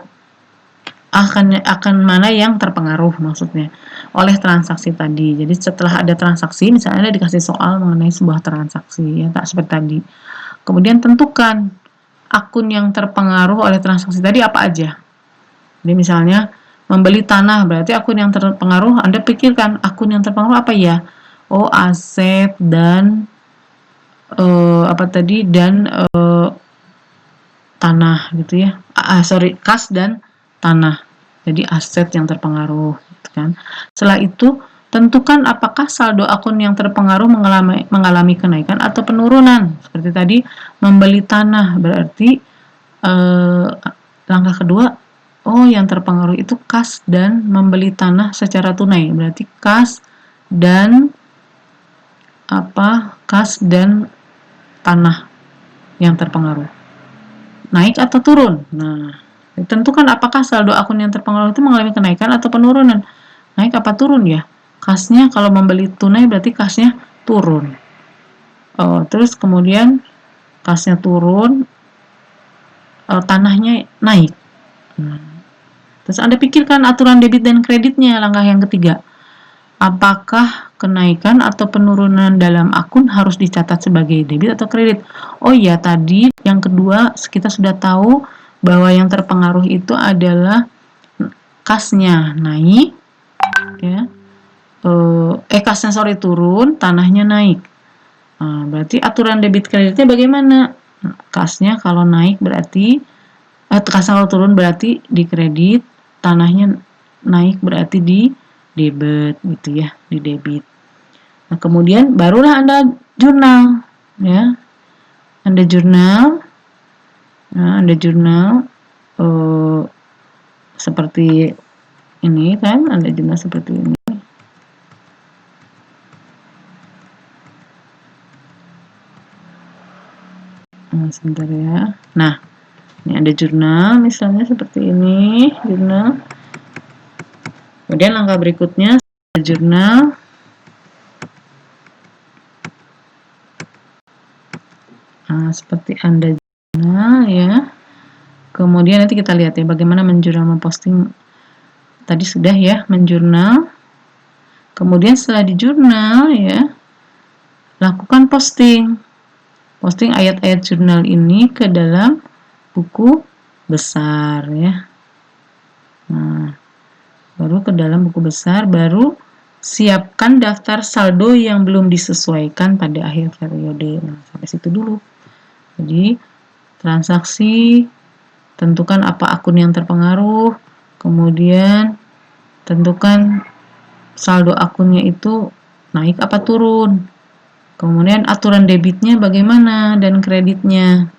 akan mana yang terpengaruh maksudnya oleh transaksi tadi. Jadi setelah ada transaksi, misalnya Anda dikasih soal mengenai sebuah transaksi ya, tak seperti tadi. Kemudian tentukan akun yang terpengaruh oleh transaksi tadi apa aja. Jadi misalnya membeli tanah, berarti akun yang terpengaruh, Anda pikirkan akun yang terpengaruh apa ya? Oh, aset dan tanah gitu ya. Kas dan tanah. Jadi aset yang terpengaruh gitu kan. Setelah itu tentukan apakah saldo akun yang terpengaruh mengalami kenaikan atau penurunan. Seperti tadi membeli tanah, berarti langkah kedua, oh yang terpengaruh itu kas dan membeli tanah secara tunai. Berarti kas dan tanah yang terpengaruh. Naik atau turun? Nah, tentukan apakah saldo akun yang terpengaruh itu mengalami kenaikan atau penurunan. Naik apa turun ya? Kasnya kalau membeli tunai berarti kasnya turun. Terus kemudian kasnya turun, tanahnya naik. Terus Anda pikirkan aturan debit dan kreditnya, langkah yang ketiga. Apakah kenaikan atau penurunan dalam akun harus dicatat sebagai debit atau kredit? Oh iya, tadi yang kedua kita sudah tahu bahwa yang terpengaruh itu adalah kasnya naik ya. Kasnya turun, tanahnya naik. Berarti aturan debit kreditnya bagaimana? Kasnya kalau naik berarti kasnya kalau turun berarti di kredit, tanahnya naik berarti di debit gitu ya, di debit. Nah, kemudian barulah Anda jurnal ya. Anda jurnal. Nah, Anda jurnal seperti ini kan, Anda jurnal seperti ini. Sebentar ya. Nah, ini ada jurnal misalnya seperti ini, jurnal. Kemudian langkah berikutnya jurnal. Seperti Anda jurnal ya. Kemudian nanti kita lihat ya bagaimana menjurnal, memposting. Tadi sudah ya menjurnal. Kemudian setelah di jurnal ya, lakukan posting. Posting ayat-ayat jurnal ini ke dalam buku besar ya. Nah, baru ke dalam buku besar, baru siapkan daftar saldo yang belum disesuaikan pada akhir periode. Nah, sampai situ dulu. Jadi, transaksi, tentukan apa akun yang terpengaruh, kemudian tentukan saldo akunnya itu naik apa turun, kemudian aturan debitnya bagaimana dan kreditnya.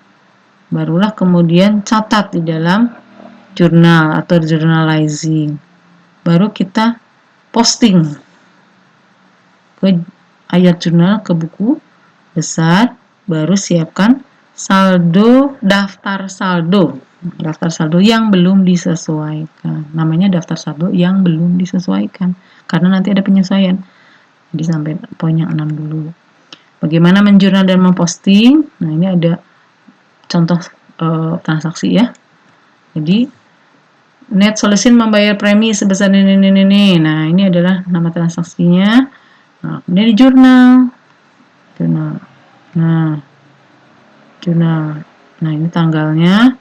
Barulah kemudian catat di dalam jurnal atau journalizing. Baru kita posting ke ayat jurnal, ke buku besar, baru siapkan daftar saldo yang belum disesuaikan. Namanya daftar saldo yang belum disesuaikan karena nanti ada penyesuaian. Jadi sampai poin yang 6 dulu. Bagaimana menjurnal dan memposting? Nah, ini ada contoh transaksi ya. Jadi net solution membayar premi sebesar ini. Nah, ini adalah nama transaksinya. Nah, kemudian di jurnal. Jurnal. Nah, ini tanggalnya.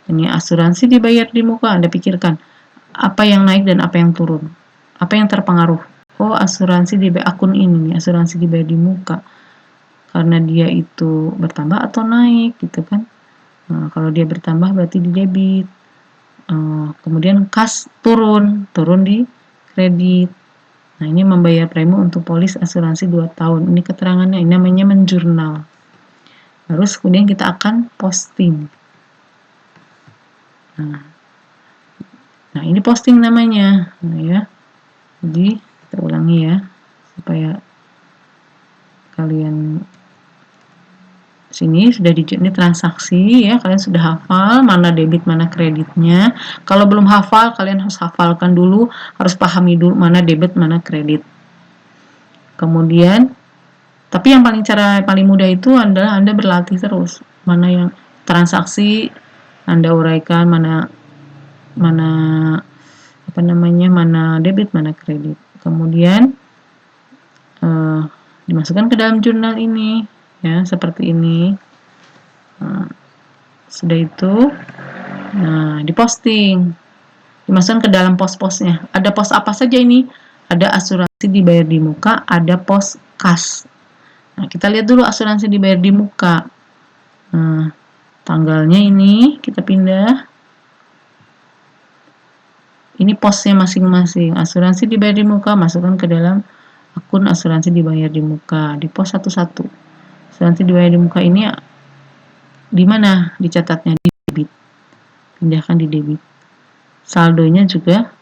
Ini asuransi dibayar di muka. Anda pikirkan apa yang naik dan apa yang turun. Apa yang terpengaruh? Oh, asuransi dibayar akun ini nih, asuransi dibayar di muka. Karena dia itu bertambah atau naik gitu kan. Nah, kalau dia bertambah berarti di debit. Kemudian kas turun di kredit. Nah, ini membayar premi untuk polis asuransi 2 tahun. Ini keterangannya, ini namanya menjurnal. Terus kemudian kita akan posting. Nah, ini posting namanya. Nah, ya. Jadi, kita ulangi ya, supaya kalian sini sudah ini transaksi ya, kalian sudah hafal mana debit mana kreditnya. Kalau belum hafal, kalian harus hafalkan dulu, harus pahami dulu mana debit mana kredit. Kemudian, tapi yang cara paling mudah itu adalah Anda berlatih terus. Mana yang transaksi Anda uraikan, mana mana debit mana kredit. Kemudian dimasukkan ke dalam jurnal ini ya, seperti ini. Nah, sudah itu diposting, dimasukkan ke dalam pos-posnya. Ada pos apa saja ini? Ada asuransi dibayar di muka, ada pos kas. Nah, kita lihat dulu asuransi dibayar di muka. Nah, tanggalnya ini kita pindah. Ini posnya masing-masing. Asuransi dibayar di muka, masukkan ke dalam akun asuransi dibayar di muka di pos 11. Asuransi dibayar di muka ini di mana dicatatnya? Di debit. Pindahkan di debit. Saldonya juga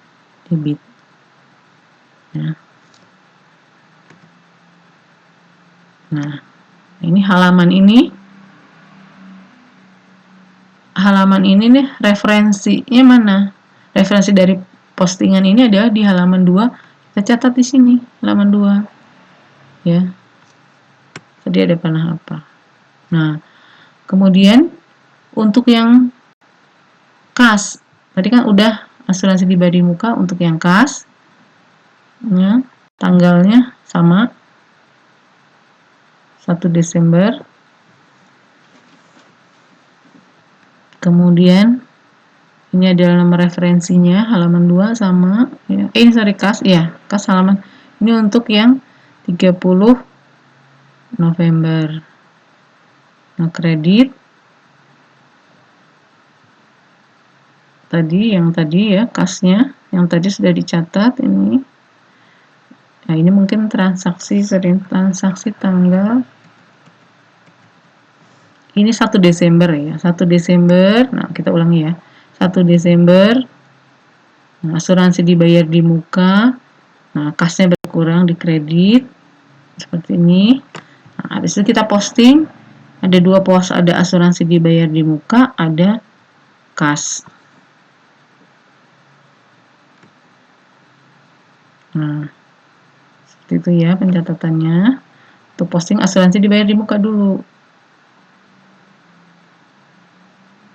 debit. Ya. Nah, ini halaman ini nih referensinya mana? Referensi dari postingan ini adalah di halaman 2. Kita catat di sini, halaman 2. Ya. Tadi ada panah apa? Nah, kemudian untuk yang kas, tadi kan udah asuransi dibayar di muka. Untuk yang kas, ya, tanggalnya sama 1 Desember. Kemudian ini adalah nomor referensinya, halaman 2 sama ya. Kas ya, kas halaman ini untuk yang 30 November. Nah, kredit yang tadi ya, kasnya yang tadi sudah dicatat ini. Nah, ini mungkin transaksi tanggal ini 1 Desember ya. 1 Desember. Nah, kita ulangi ya. 1 Desember. Nah, asuransi dibayar di muka. Nah, kasnya berkurang di kredit. Seperti ini. Nah, habis itu kita posting. Ada 2 pos, ada asuransi dibayar di muka, ada kas. Nah, seperti itu ya pencatatannya. Untuk posting asuransi dibayar di muka dulu.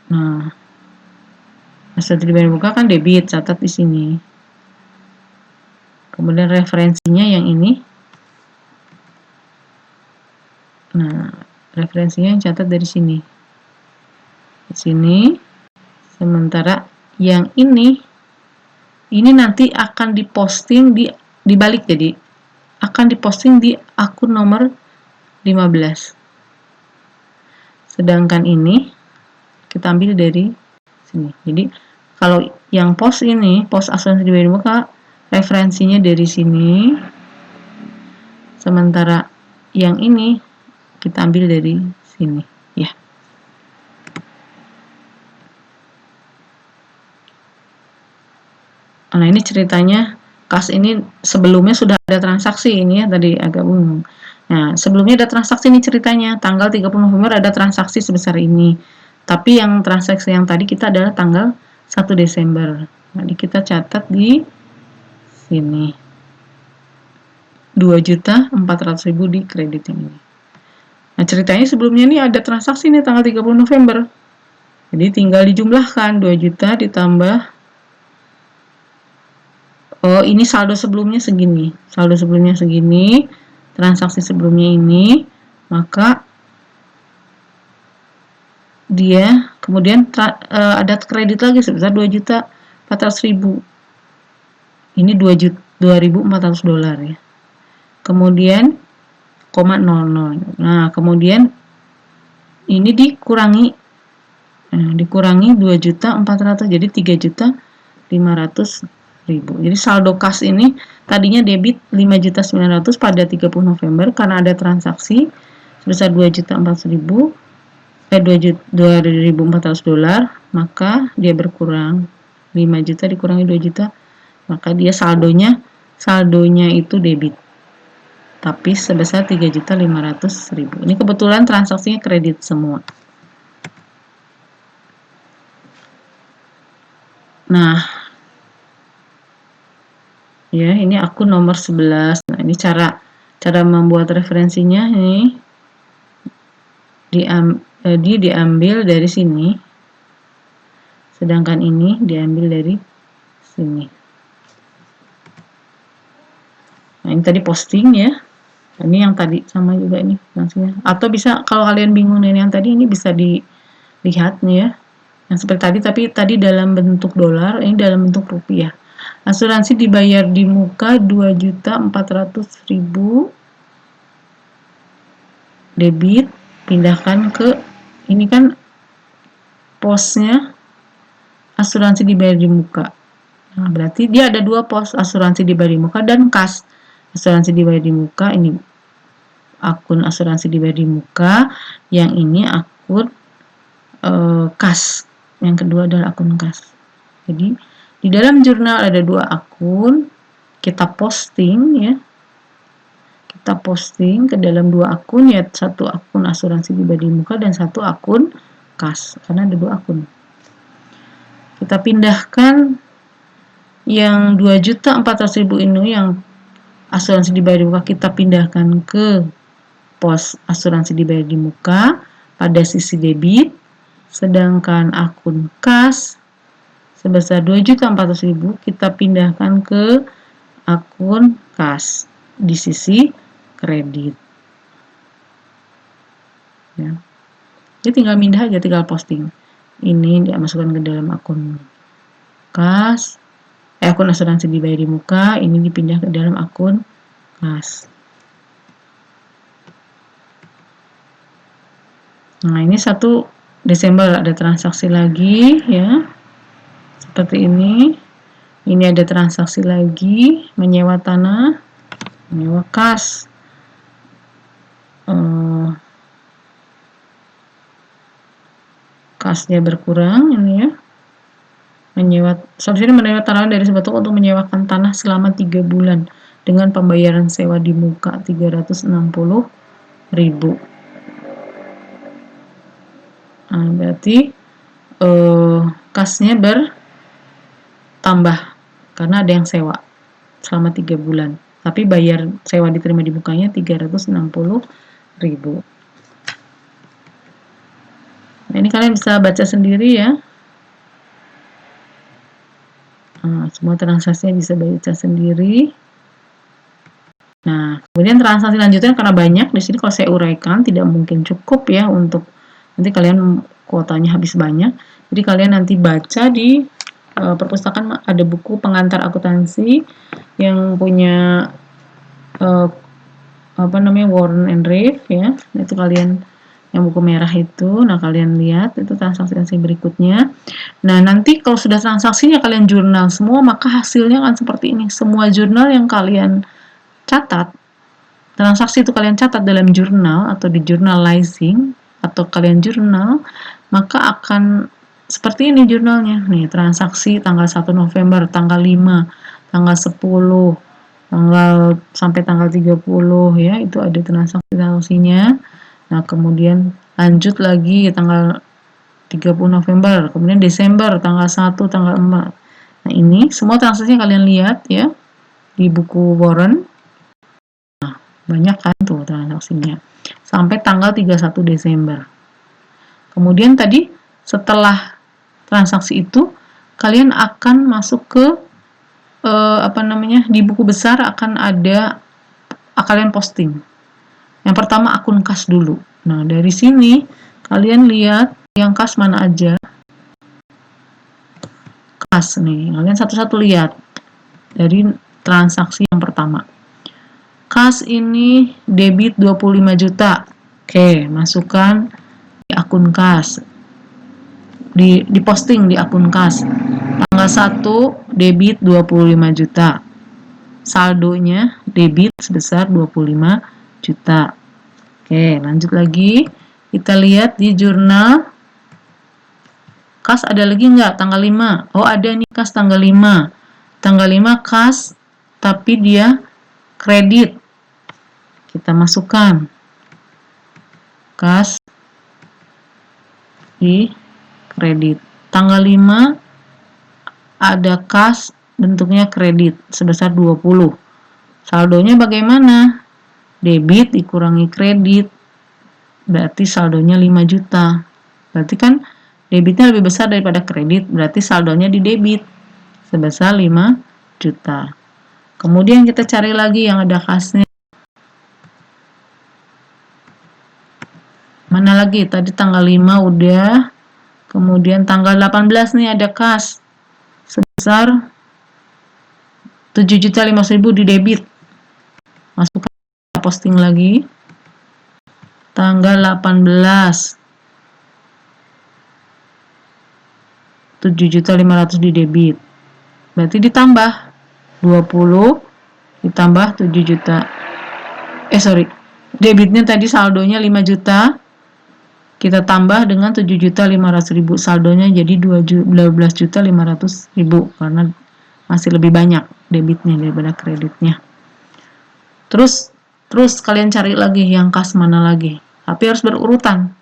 Nah, asuransi dibayar di muka kan debit, catat di sini. Kemudian referensinya yang ini. Nah, referensinya yang catat dari sini. Di sini. Sementara yang ini nanti akan diposting dibalik, jadi akan diposting di akun nomor 15. Sedangkan ini kita ambil dari sini. Jadi kalau yang pos ini, pos asuransi dibayar di muka, referensinya dari sini. Sementara yang ini kita ambil dari sini, ya. Nah, ini ceritanya kas ini sebelumnya sudah ada transaksi ini ya, tadi agak bingung. Nah, sebelumnya ada transaksi ini ceritanya, tanggal 30 November ada transaksi sebesar ini. Tapi yang transaksi yang tadi kita adalah tanggal 1 Desember. Jadi kita catat di sini. 2.400.000 di kredit yang ini. Nah, ceritanya sebelumnya ini ada transaksi nih tanggal 30 November. Jadi tinggal dijumlahkan 2 juta ditambah ini saldo sebelumnya segini. Saldo sebelumnya segini, transaksi sebelumnya ini, maka dia kemudian ada kredit lagi sebesar 2.400.000. Ini 2.400 dolar ya. Kemudian 0,00. Nah, kemudian ini dikurangi Nah, dikurangi 2.400.000, jadi 3.500.000. Jadi saldo kas ini tadinya debit 5.900.000 pada 30 November karena ada transaksi sebesar 2.400.000 dolar, maka dia berkurang 5 juta dikurangi 2 juta, maka dia saldonya itu debit tapi sebesar 3.500.000. Ini kebetulan transaksinya kredit semua. Nah, ya, ini akun nomor 11. Nah, ini cara membuat referensinya ini diambil dari sini. Sedangkan ini diambil dari sini. Nah, ini tadi posting ya. Ini yang tadi sama juga ini langsungnya. Atau bisa kalau kalian bingung dengan yang tadi, ini bisa dilihat nih ya. Yang seperti tadi, tapi tadi dalam bentuk dolar, ini dalam bentuk rupiah. Asuransi dibayar di muka 2.400.000 debit, pindahkan ke ini kan posnya asuransi dibayar di muka. Nah, berarti dia ada dua pos, asuransi dibayar di muka dan kas. Asuransi dibayar di muka, ini akun asuransi dibayar di muka, yang ini akun kas. Yang kedua adalah akun kas. Jadi di dalam jurnal ada dua akun, kita posting ya. Kita posting ke dalam dua akun, ya, satu akun asuransi dibayar di muka dan satu akun kas, karena ada dua akun. Kita pindahkan yang 2.400.000 ini yang asuransi dibayar di muka, kita pindahkan ke pos asuransi dibayar di muka pada sisi debit, sedangkan akun kas sebesar 2.400.000 kita pindahkan ke akun kas di sisi kredit. Ya. Jadi tinggal pindah aja, tinggal posting. Ini dimasukkan ke dalam akun kas, akun asuransi dibayar di muka, ini dipindah ke dalam akun kas. Nah, ini 1 Desember ada transaksi lagi ya. Seperti ini. Ini ada transaksi lagi, menyewa tanah, menyewa kas. Kasnya berkurang ini ya. Seharusnya menyewa tanah dari sebuah toko untuk menyewakan tanah selama 3 bulan dengan pembayaran sewa di muka 360.000. Nah, berarti kasnya bertambah karena ada yang sewa selama 3 bulan. Tapi bayar sewa diterima di mukanya 360.000. Nah, ini kalian bisa baca sendiri ya. Nah, semua transaksinya bisa baca sendiri. Nah, kemudian transaksi lanjutnya karena banyak di sini kalau saya uraikan tidak mungkin cukup ya untuk nanti kalian kuotanya habis banyak. Jadi kalian nanti baca di perpustakaan ada buku pengantar akuntansi yang punya Warren and Reeve ya. Itu kalian yang buku merah itu. Nah, kalian lihat itu transaksi berikutnya. Nah, nanti kalau sudah transaksinya kalian jurnal semua, maka hasilnya akan seperti ini. Semua jurnal yang kalian catat, transaksi itu kalian catat dalam jurnal atau di journalizing atau kalian jurnal, maka akan seperti ini jurnalnya. Nih, transaksi tanggal 1 November, tanggal 5, tanggal 10, sampai tanggal 30 ya, itu ada transaksinya. Nah, kemudian lanjut lagi tanggal 30 November, kemudian Desember tanggal 1, tanggal 4. Nah, ini semua transaksinya kalian lihat ya di buku Warren. Nah, banyak kan tuh transaksinya. Sampai tanggal 31 Desember. Kemudian tadi setelah transaksi itu kalian akan masuk ke di buku besar akan ada kalian posting. Yang pertama akun kas dulu. Nah, dari sini kalian lihat yang kas mana aja. Kas nih, kalian satu-satu lihat dari transaksi yang pertama. Kas ini debit 25 juta. Oke, masukkan di akun kas. diposting di akun kas. Tanggal 1 debit 25 juta. Saldonya debit sebesar 25 juta. Oke, lanjut lagi. Kita lihat di jurnal kas ada lagi nggak tanggal 5? Oh, ada nih kas tanggal 5. Tanggal 5 kas, tapi dia kredit. Kita masukkan kas di kredit. Tanggal 5 ada kas bentuknya kredit sebesar 20. Saldonya bagaimana? Debit dikurangi kredit, berarti saldonya 5 juta. Berarti kan debitnya lebih besar daripada kredit, berarti saldonya di debit sebesar 5 juta. Kemudian kita cari lagi yang ada kasnya. Mana lagi? Tadi tanggal 5 udah. Kemudian tanggal 18 nih ada kas sebesar 7.500.000 di debit. Masukkan, posting lagi. Tanggal 18 7.500.000 di debit. Berarti ditambah 20 ditambah 7 juta. Debitnya tadi saldonya 5 juta. Kita tambah dengan 7.500.000, saldonya jadi 12.500.000 karena masih lebih banyak debitnya daripada kreditnya. Terus kalian cari lagi yang kas mana lagi. Tapi harus berurutan.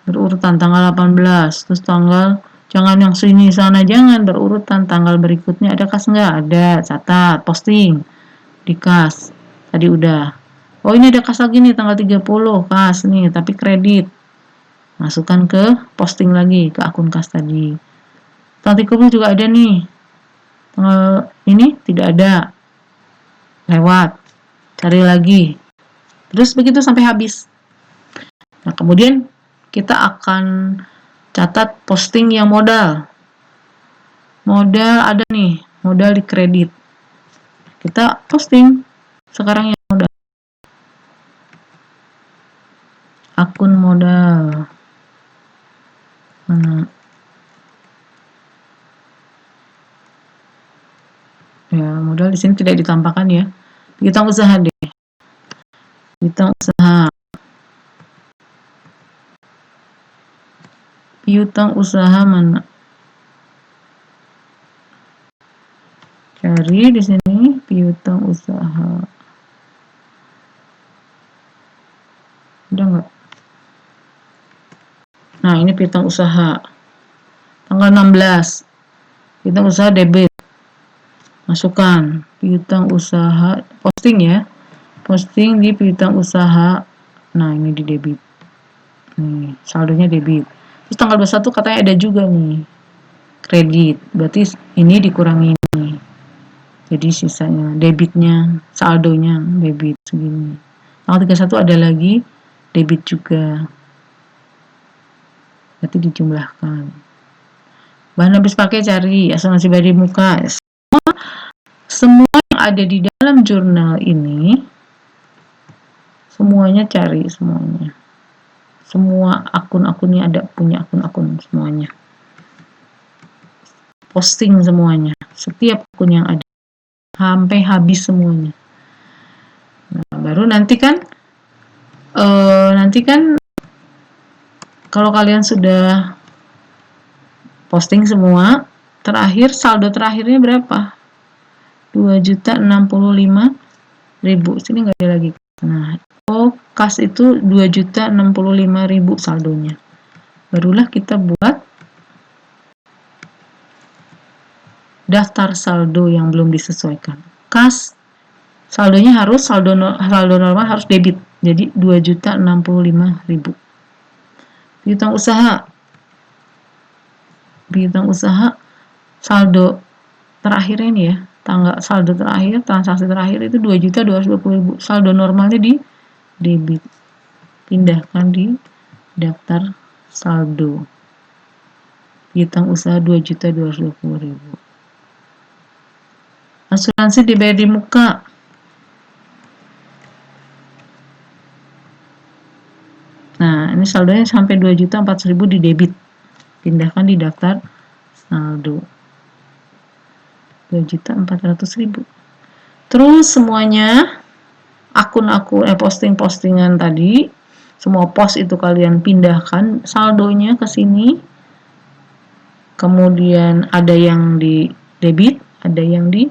Tanggal 18, terus tanggal, jangan yang sini sana, jangan berurutan. Tanggal berikutnya ada kas nggak? Ada, catat, posting di kas. Tadi udah. Oh, ini ada kas lagi nih tanggal 30, kas nih tapi kredit. Masukkan ke posting lagi ke akun kas tadi. Tanggal 30 juga ada nih. Tanggal ini tidak ada. Lewat. Cari lagi. Terus begitu sampai habis. Nah, kemudian kita akan catat posting yang modal. Modal ada nih, modal di kredit. Kita posting sekarang yang modal. Akun modal. Mana? Ya, modal di sini tidak ditampakkan ya. Kita usaha deh. Kita usaha. Piutang usaha mana? Cari di sini piutang usaha. Ada nggak? Nah, ini piutang usaha. Tanggal 16. Piutang usaha debit. Masukkan piutang usaha, posting ya. Posting di piutang usaha. Nah, ini di debit. Nih, saldonya debit. Terus tanggal 21 katanya ada juga nih. Kredit. Berarti ini dikurangi ini. Jadi sisanya debitnya, saldonya debit segini. Tanggal 31 ada lagi debit juga. Berarti dijumlahkan. Bahan habis pakai cari asuransi pribadi muka. Semua yang ada di dalam jurnal ini semuanya cari semuanya. Semua akun-akunnya ada, punya akun-akun semuanya. Posting semuanya. Setiap akun yang ada. Sampai habis semuanya. Nah, baru nanti kan kalau kalian sudah posting semua, terakhir saldo terakhirnya berapa? 2.065.000. Sini nggak ada lagi. Nah, kas itu 2.065.000 saldonya. Barulah kita buat daftar saldo yang belum disesuaikan. Kas saldonya harus saldo normal harus debit. Jadi 2.065.000. Piutang usaha saldo terakhirnya ini ya. Saldo terakhir, transaksi terakhir itu 2.220.000. Saldo normalnya di debit. Pindahkan di daftar saldo. Piutang usaha 2.220.000. Asuransi dibayar di muka. Nah, ini saldonya sampai 2.004.000 di debit. pindahkan di daftar saldo 2.400.000. Terus semuanya akun-akun posting-postingan tadi, semua post itu kalian pindahkan saldonya ke sini. Kemudian ada yang di debit, ada yang di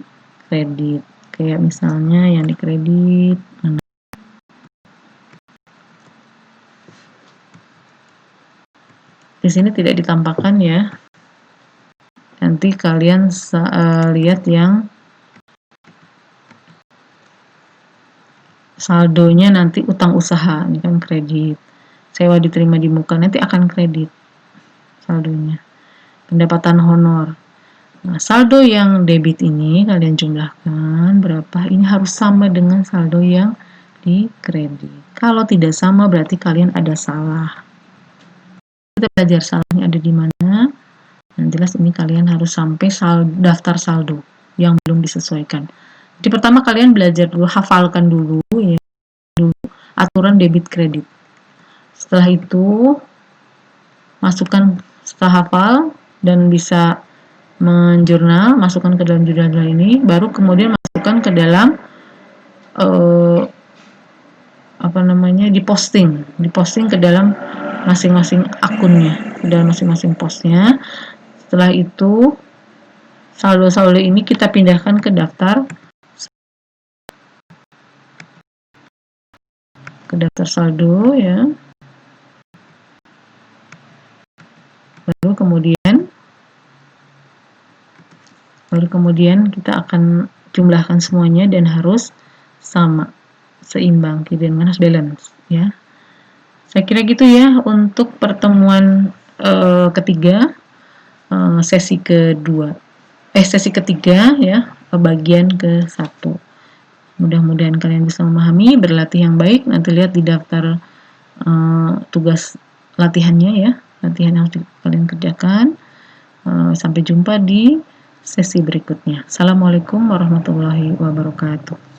kredit. Kayak misalnya yang di kredit. Di sini tidak ditampakkan ya. Nanti kalian lihat yang saldonya nanti utang usaha, ini kan kredit. Sewa diterima di muka, nanti akan kredit saldonya. Pendapatan honor. Nah, saldo yang debit ini kalian jumlahkan berapa? Ini harus sama dengan saldo yang di kredit. Kalau tidak sama berarti kalian ada salah. Kita belajar salahnya ada di mana. Yang jelas ini kalian harus sampai daftar saldo yang belum disesuaikan. Jadi pertama kalian belajar dulu, hafalkan dulu ya, aturan debit kredit. Setelah itu masukkan setelah hafal dan bisa menjurnal, masukkan ke dalam jurnal ini, baru kemudian masukkan ke dalam diposting ke dalam masing-masing akunnya, ke dalam masing-masing postnya. Setelah itu saldo-saldo ini kita pindahkan ke daftar saldo ya. Baru kemudian kita akan jumlahkan semuanya dan harus sama, seimbang, kiri dan kanan harus balance ya. Saya kira gitu ya untuk pertemuan ketiga, sesi ketiga ya, bagian ke-1. Mudah-mudahan kalian bisa memahami, berlatih yang baik. Nanti lihat di daftar tugas latihannya ya, latihan yang harus kalian kerjakan. Sampai jumpa di sesi berikutnya. Assalamualaikum warahmatullahi wabarakatuh.